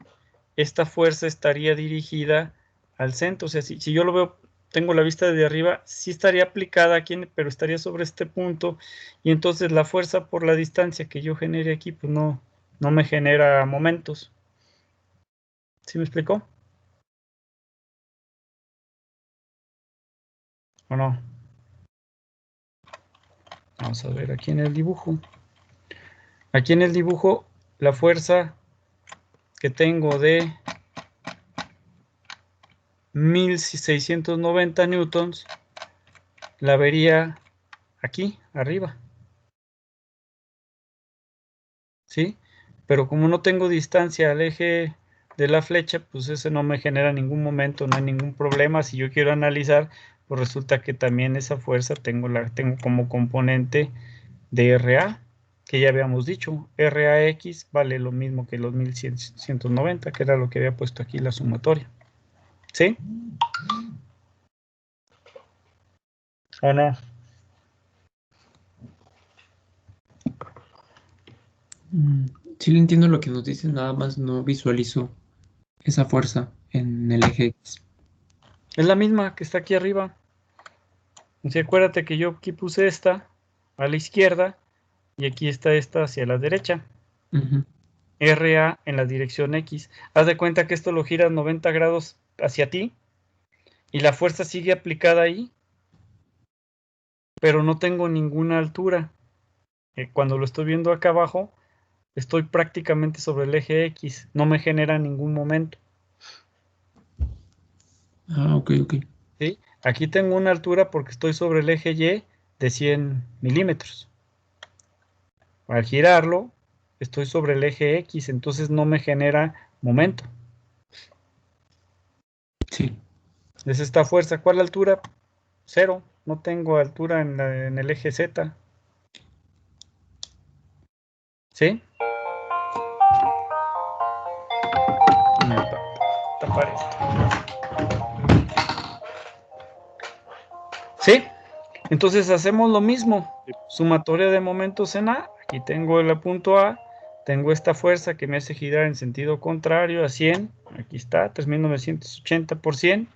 esta fuerza estaría dirigida al centro. O sea, si yo lo veo, tengo la vista de arriba, sí estaría aplicada aquí, pero estaría sobre este punto. Y entonces la fuerza por la distancia que yo genere aquí, pues no me genera momentos. ¿Sí me explicó? ¿O no? Vamos a ver aquí en el dibujo. Aquí en el dibujo, la fuerza que tengo de 1690 newtons, la vería aquí, arriba. ¿Sí? Pero como no tengo distancia al eje de la flecha, pues ese no me genera ningún momento, no hay ningún problema. Si yo quiero analizar, pues resulta que también esa fuerza tengo como componente de RA, que ya habíamos dicho. RAX vale lo mismo que los 1190, que era lo que había puesto aquí la sumatoria. ¿Sí? ¿O no? Sí le entiendo lo que nos dice, nada más no visualizo esa fuerza en el eje X. Es la misma que está aquí arriba. O sea, acuérdate que yo aquí puse esta a la izquierda y aquí está esta hacia la derecha. RA en la dirección X. Haz de cuenta que esto lo giras 90 grados hacia ti y la fuerza sigue aplicada ahí, pero no tengo ninguna altura. Cuando lo estoy viendo acá abajo, estoy prácticamente sobre el eje X, no me genera ningún momento. Ah, ok, ok. ¿Sí? Aquí tengo una altura porque estoy sobre el eje Y de 100 milímetros. Al girarlo, estoy sobre el eje X, entonces no me genera momento. Sí. Es esta fuerza. ¿Cuál altura? 0. No tengo altura en el eje Z. ¿Sí? Tapar esto. ¿Sí? Entonces hacemos lo mismo. Sumatoria de momentos en A. Aquí tengo el punto A. Tengo esta fuerza que me hace girar en sentido contrario a 100. Aquí está, 3.980 por 100.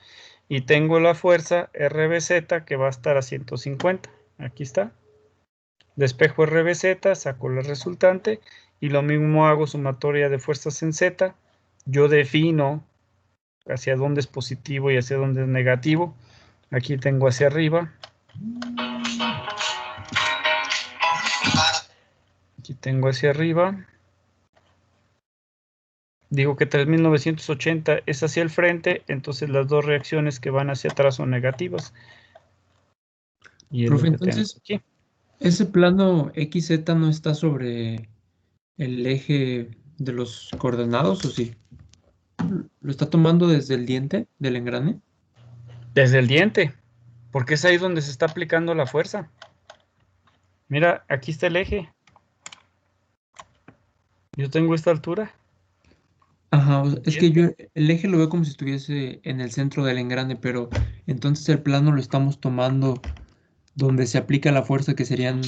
Y tengo la fuerza RBZ que va a estar a 150. Aquí está. Despejo RBZ, saco la resultante. Y lo mismo hago sumatoria de fuerzas en Z. Yo defino hacia dónde es positivo y hacia dónde es negativo. Aquí tengo hacia arriba. Aquí tengo hacia arriba. Digo que 3.980 es hacia el frente, entonces las dos reacciones que van hacia atrás son negativas. Y es Profe, lo que tengo entonces, aquí. ese plano XZ no está sobre el eje de los coordenados, ¿o sí? ¿Lo está tomando desde el diente del engrane? Desde el diente, porque es ahí donde se está aplicando la fuerza. Mira, aquí está el eje. Yo tengo esta altura. Ajá, o sea, es que Diente. yo el eje lo veo como si estuviese en el centro del engrane, pero entonces el plano lo estamos tomando donde se aplica la fuerza, que serían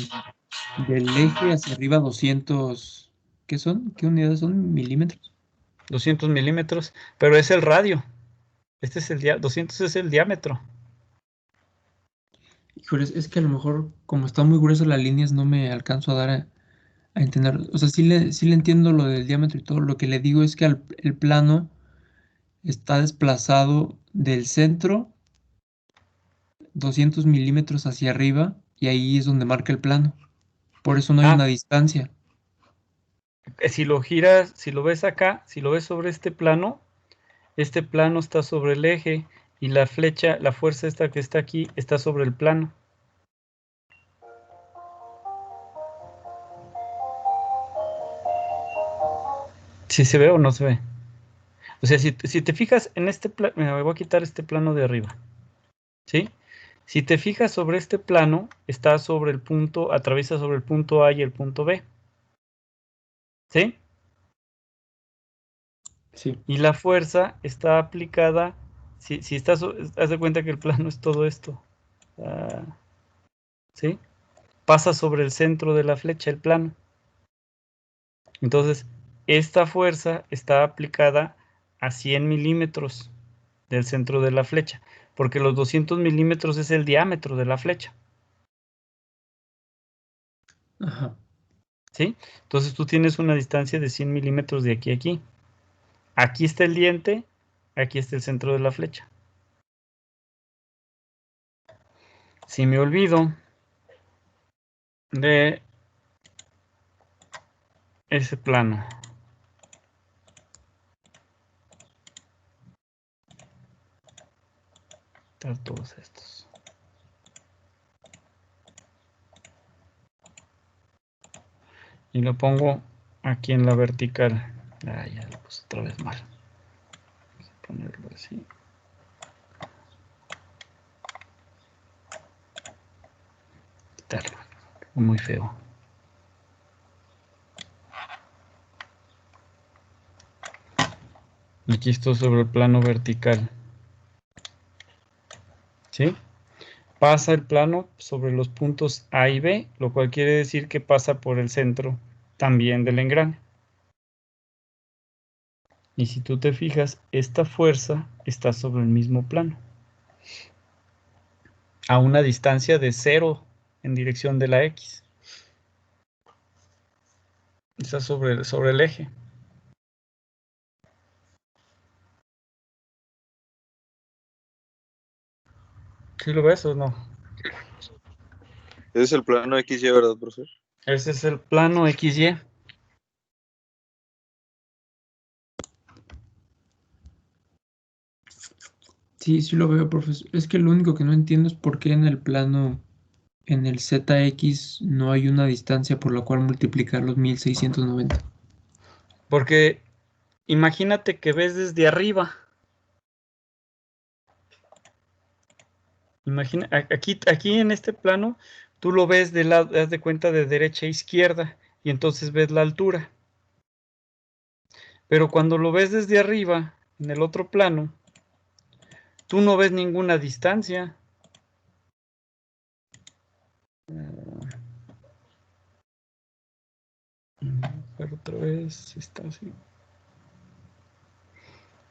del eje hacia arriba 200, ¿qué son? ¿Qué unidades son? ¿Milímetros? 200 milímetros, pero es el radio. Este es el 200 es el diámetro. Híjole, es que a lo mejor como están muy gruesas las líneas no me alcanzo a dar a entender. O sea, sí le entiendo lo del diámetro y todo. Lo que le digo es que el plano está desplazado del centro 200 milímetros hacia arriba y ahí es donde marca el plano. Por eso no hay Ah, una distancia. si lo giras, si lo ves acá, si lo ves sobre este plano está sobre el eje y la flecha, la fuerza esta que está aquí, está sobre el plano. ¿Sí se ve o no se ve? O sea, si te fijas en este plano, me voy a quitar este plano de arriba, ¿sí? Si te fijas sobre este plano, está sobre el punto, atraviesa sobre el punto A y el punto B, ¿sí? Sí. Y la fuerza está aplicada, si estás, haz de cuenta que el plano es todo esto, ¿sí? Pasa sobre el centro de la flecha, el plano. Entonces, esta fuerza está aplicada a 100 milímetros del centro de la flecha, porque los 200 milímetros es el diámetro de la flecha, Ajá. ¿sí? Entonces tú tienes una distancia de 100 milímetros de aquí a aquí. Aquí está el diente, aquí está el centro de la flecha. Si me olvido de ese plano, todos estos. Y lo pongo aquí en la vertical. Ah, ya lo puse otra vez mal. Vamos a ponerlo así. Quitarlo. Muy feo. Aquí estoy sobre el plano vertical. ¿Sí? Pasa el plano sobre los puntos A y B, lo cual quiere decir que pasa por el centro también del engrane. Y si tú te fijas, esta fuerza está sobre el mismo plano, a una distancia de 0 en dirección de la X. Está sobre el eje. ¿Sí lo ves o no? Ese es el plano XY, ¿verdad, profesor? Ese es el plano XY. Sí, sí lo veo, profesor. Es que lo único que no entiendo es por qué en el plano, en el ZX, no hay una distancia por la cual multiplicar los 1690. Porque imagínate que ves desde arriba. Imagina, aquí en este plano, tú lo ves de lado, haz de cuenta de derecha a izquierda, y entonces ves la altura. Pero cuando lo ves desde arriba, en el otro plano, tú no ves ninguna distancia. Pero otra vez está así.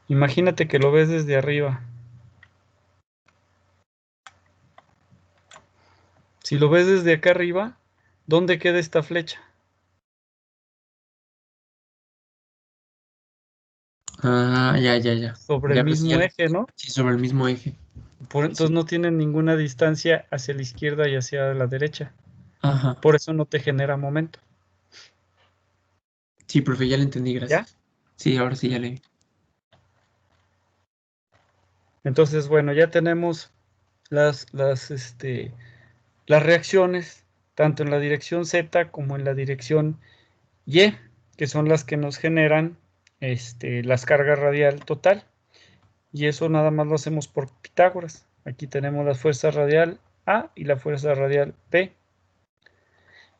Imagínate que lo ves desde arriba. Si lo ves desde acá arriba, ¿dónde queda esta flecha? Ah, ya, ya, ya. Sobre el Ya, pues mismo eje, ¿no? sí, sobre el mismo eje. Entonces Sí. no tienen ninguna distancia hacia la izquierda y hacia la derecha. Ajá. Por eso no te genera momento. Sí, profe, ya le entendí, ¿Ya? gracias. Sí, ahora sí ya le. Entonces, bueno, ya tenemos las reacciones, tanto en la dirección Z como en la dirección Y, que son las que nos generan las cargas radial total. Y eso nada más lo hacemos por Pitágoras. Aquí tenemos la fuerza radial A y la fuerza radial B.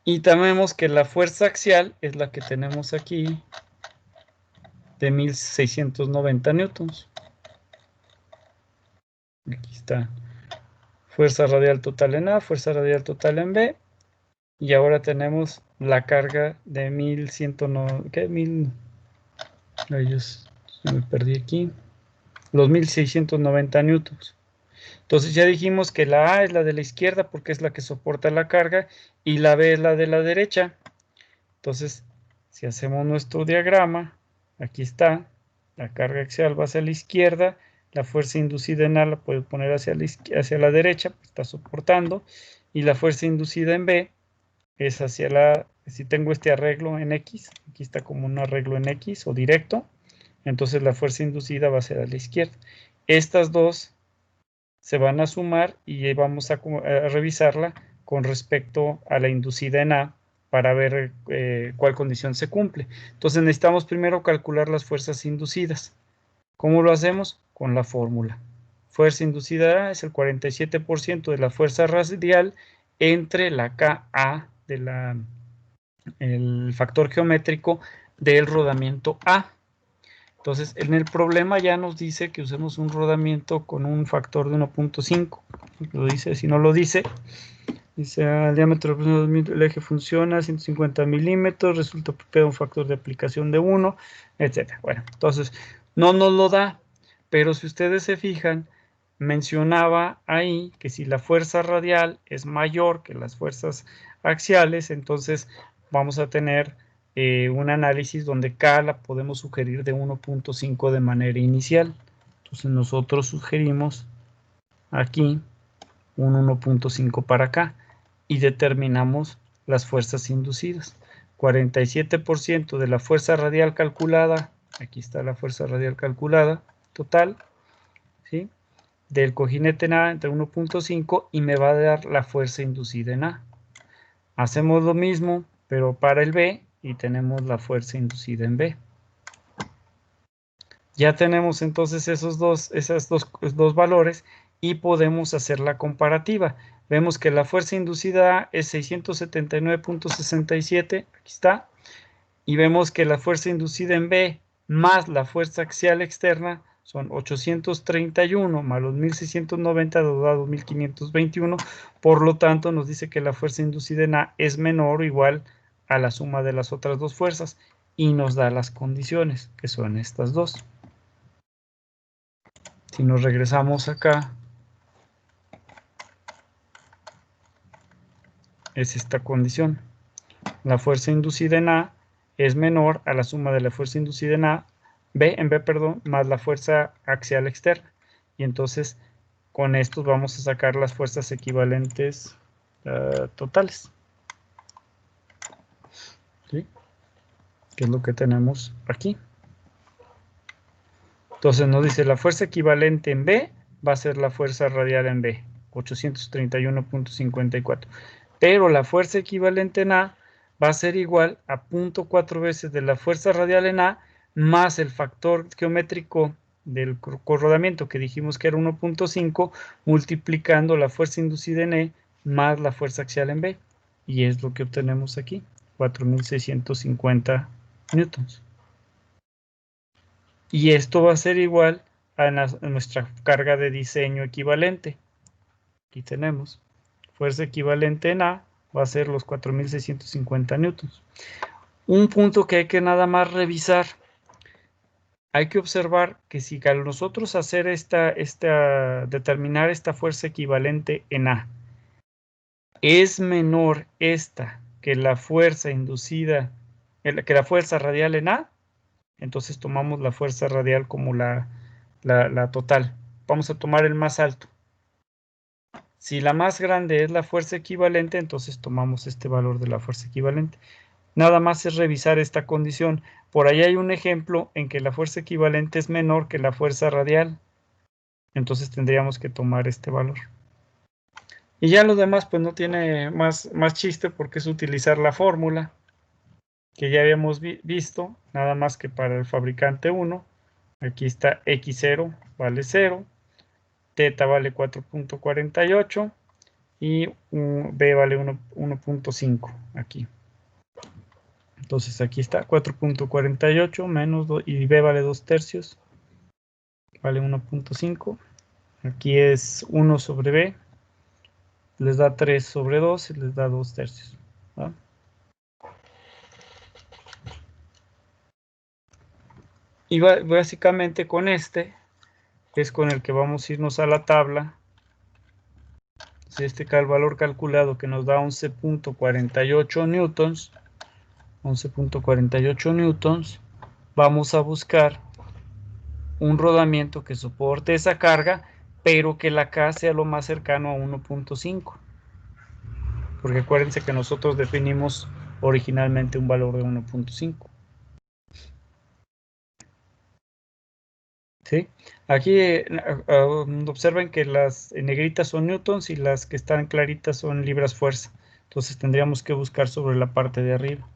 Y tenemos que la fuerza axial es la que tenemos aquí de 1690 newtons. Aquí está. Fuerza radial total en A, fuerza radial total en B. Y ahora tenemos la carga de 1100, ¿qué? 1000, ay Dios, me perdí aquí. Los 1690 newtons. Entonces ya dijimos que la A es la de la izquierda porque es la que soporta la carga y la B es la de la derecha. Entonces, si hacemos nuestro diagrama, aquí está, la carga axial va hacia la izquierda, la fuerza inducida en A la puedo poner hacia la derecha, pues está soportando, y la fuerza inducida en B es hacia si tengo este arreglo en X, aquí está como un arreglo en X o directo, entonces la fuerza inducida va a ser a la izquierda. Estas dos se van a sumar y vamos a revisarla con respecto a la inducida en A para ver cuál condición se cumple. Entonces necesitamos primero calcular las fuerzas inducidas. ¿Cómo lo hacemos? Con la fórmula. Fuerza inducida A es el 47% de la fuerza radial entre la KA el factor geométrico del rodamiento A. Entonces, en el problema ya nos dice que usemos un rodamiento con un factor de 1.5. Lo dice, si no lo dice, dice el diámetro del eje funciona 150 milímetros, resulta que queda un factor de aplicación de 1, etc. Bueno, entonces no nos lo da, pero si ustedes se fijan, mencionaba ahí que si la fuerza radial es mayor que las fuerzas axiales, entonces vamos a tener un análisis donde K la podemos sugerir de 1.5 de manera inicial. Entonces nosotros sugerimos aquí un 1.5 para acá y determinamos las fuerzas inducidas. 47% de la fuerza radial calculada, aquí está la fuerza radial calculada, total, ¿sí? Del cojinete en A entre 1.5 y me va a dar la fuerza inducida en A. Hacemos lo mismo, pero para el B y tenemos la fuerza inducida en B. Ya tenemos entonces esos dos valores y podemos hacer la comparativa. Vemos que la fuerza inducida A es 679.67, aquí está, y vemos que la fuerza inducida en B más la fuerza axial externa son 831 más los 1690 dado 1521, por lo tanto nos dice que la fuerza inducida en A es menor o igual a la suma de las otras dos fuerzas y nos da las condiciones, que son estas dos. Si nos regresamos acá, es esta condición. La fuerza inducida en A es menor a la suma de la fuerza inducida en B, perdón, más la fuerza axial externa. Y entonces con estos vamos a sacar las fuerzas equivalentes totales. ¿Sí? Que es lo que tenemos aquí. Entonces nos dice la fuerza equivalente en B va a ser la fuerza radial en B, 831.54. Pero la fuerza equivalente en A va a ser igual a 0.4 veces de la fuerza radial en A más el factor geométrico del corrodamiento que dijimos que era 1.5 multiplicando la fuerza inducida en E más la fuerza axial en B. Y es lo que obtenemos aquí, 4.650 newtons. Y esto va a ser igual a nuestra carga de diseño equivalente. Aquí tenemos fuerza equivalente en A va a ser los 4.650 newtons. Un punto que hay que nada más revisar. Hay que observar que si al nosotros hacer determinar esta fuerza equivalente en A es menor esta que la fuerza inducida, que la fuerza radial en A, entonces tomamos la fuerza radial como la total. Vamos a tomar el más alto. Si la más grande es la fuerza equivalente, entonces tomamos este valor de la fuerza equivalente. Nada más es revisar esta condición. Por ahí hay un ejemplo en que la fuerza equivalente es menor que la fuerza radial. Entonces tendríamos que tomar este valor. Y ya lo demás pues no tiene más chiste porque es utilizar la fórmula que ya habíamos visto, nada más que para el fabricante 1. Aquí está X0 vale 0, teta vale 4.48 y B vale 1.5 aquí. Entonces aquí está 4.48 menos 2 y B vale 2 tercios, vale 1.5. Aquí es 1 sobre B, les da 3 sobre 2 y les da 2 tercios. ¿Va? Y básicamente con este es con el que vamos a irnos a la tabla. Si este el valor calculado que nos da 11.48 newtons, 11.48 newtons, vamos a buscar un rodamiento que soporte esa carga, pero que la K sea lo más cercano a 1.5. Porque acuérdense que nosotros definimos originalmente un valor de 1.5. ¿Sí? Aquí observen que las negritas son newtons y las que están claritas son libras fuerza. Entonces tendríamos que buscar sobre la parte de arriba.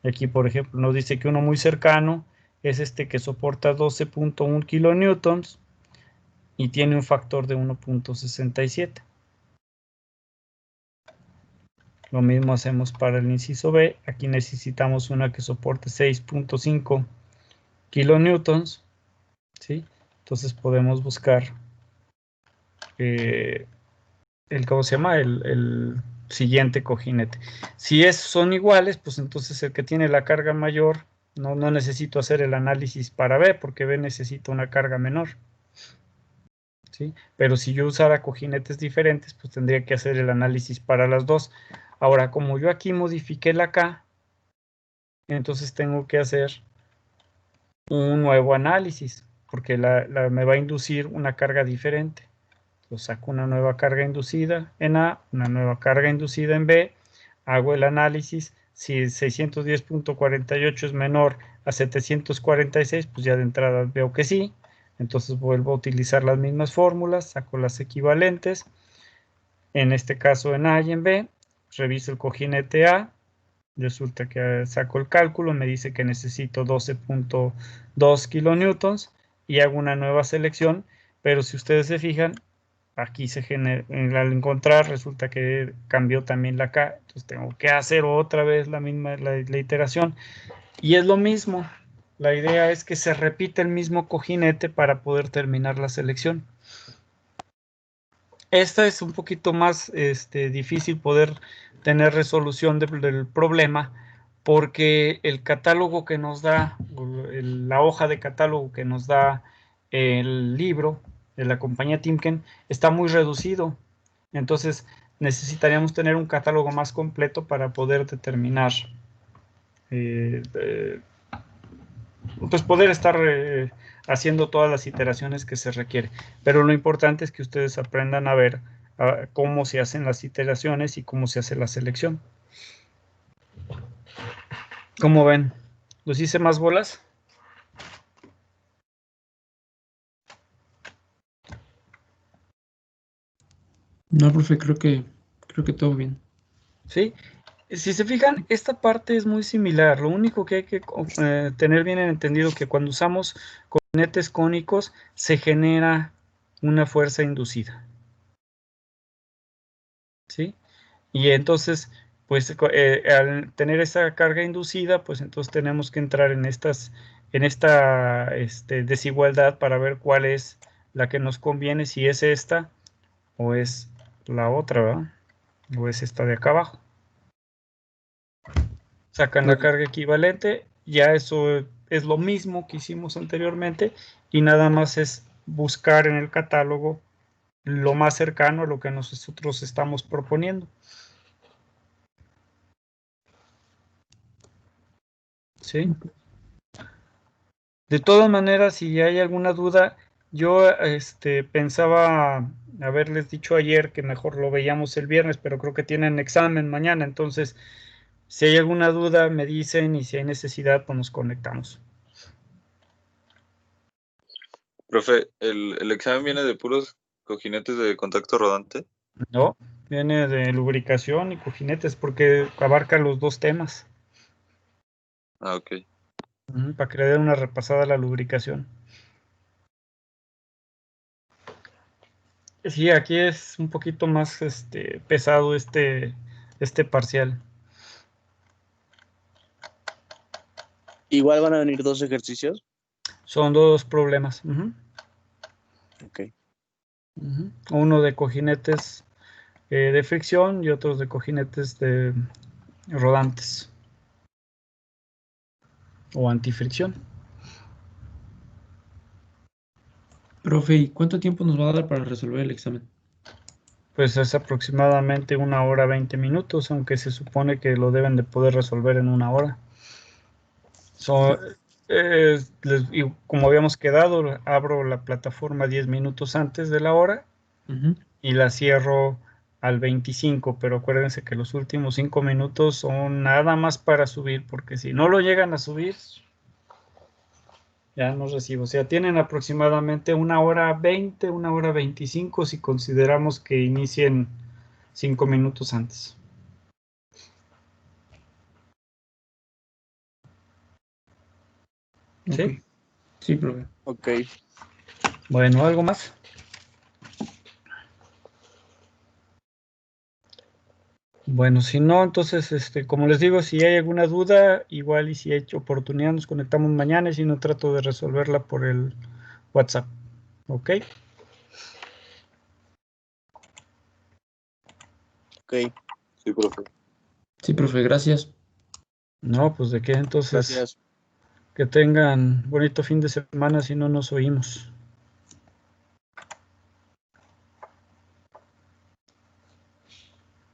Aquí, por ejemplo, nos dice que uno muy cercano es este que soporta 12.1 kilonewtons y tiene un factor de 1.67. Lo mismo hacemos para el inciso B. Aquí necesitamos una que soporte 6.5 kilonewtons. ¿Sí? Entonces podemos buscar ¿cómo se llama? El siguiente cojinete. Si son iguales, pues entonces el que tiene la carga mayor, no necesito hacer el análisis para B, porque B necesita una carga menor. ¿Sí? Pero si yo usara cojinetes diferentes, pues tendría que hacer el análisis para las dos. Ahora, como yo aquí modifiqué la K, entonces tengo que hacer un nuevo análisis, porque me va a inducir una carga diferente. Entonces saco una nueva carga inducida en A, una nueva carga inducida en B, hago el análisis. Si 610.48 es menor a 746, pues ya de entrada veo que sí. Entonces vuelvo a utilizar las mismas fórmulas, saco las equivalentes. En este caso en A y en B, reviso el cojinete A. Resulta que saco el cálculo, me dice que necesito 12.2 kilonewtons y hago una nueva selección. Pero si ustedes se fijan, aquí se genera, al encontrar resulta que cambió también la K, entonces tengo que hacer otra vez la misma la iteración y es lo mismo. La idea es que se repite el mismo cojinete para poder terminar la selección. Esta es un poquito más difícil poder tener resolución del problema porque el catálogo que nos da, la hoja de catálogo que nos da el libro de la compañía Timken está muy reducido. Entonces necesitaríamos tener un catálogo más completo para poder determinar pues poder estar haciendo todas las iteraciones que se requiere. Pero lo importante es que ustedes aprendan a ver cómo se hacen las iteraciones y cómo se hace la selección. ¿Cómo ven? ¿Los hice más bolas? No, profe, creo que todo bien. ¿Sí? Si se fijan, esta parte es muy similar. Lo único que hay que tener bien entendido que cuando usamos cojinetes cónicos se genera una fuerza inducida. ¿Sí? Y entonces, pues al tener esa carga inducida, pues entonces tenemos que entrar en esta desigualdad para ver cuál es la que nos conviene, si es esta o es la otra, ¿verdad? O es esta de acá abajo. Sacan la carga equivalente, ya eso es lo mismo que hicimos anteriormente y nada más es buscar en el catálogo lo más cercano a lo que nosotros estamos proponiendo. ¿Sí? De todas maneras, si hay alguna duda, yo pensaba haberles dicho ayer que mejor lo veíamos el viernes, pero creo que tienen examen mañana, entonces si hay alguna duda me dicen y si hay necesidad pues nos conectamos. Profe, ¿el examen viene de puros cojinetes de contacto rodante? No, viene de lubricación y cojinetes porque abarca los dos temas. Ah, ok. Para que le den una repasada a la lubricación. Sí, aquí es un poquito más pesado este parcial. Igual van a venir 2 ejercicios. Son dos problemas. Ok. Uno de cojinetes de fricción y otros de cojinetes de rodantes o antifricción. Profe, ¿y cuánto tiempo nos va a dar para resolver el examen? Pues es aproximadamente 1 hora 20 minutos, aunque se supone que lo deben de poder resolver en 1 hora. Y como habíamos quedado, abro la plataforma 10 minutos antes de la hora y la cierro al 25, pero acuérdense que los últimos 5 minutos son nada más para subir, porque si no lo llegan a subir, ya no recibo. O sea, tienen aproximadamente 1 hora 20, 1 hora 25 si consideramos que inicien 5 minutos antes. ¿Sí? Okay. Sí, profe. Ok. Bueno, ¿algo más? Bueno, si no, entonces, como les digo, si hay alguna duda, igual y si hay oportunidad, nos conectamos mañana y si no, trato de resolverla por el WhatsApp. ¿Ok? Ok. Sí, profe. Sí, profe, gracias. No, pues de qué, entonces, Gracias. que tengan bonito fin de semana si no nos oímos.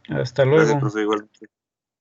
Hasta Gracias, luego. profe, igual.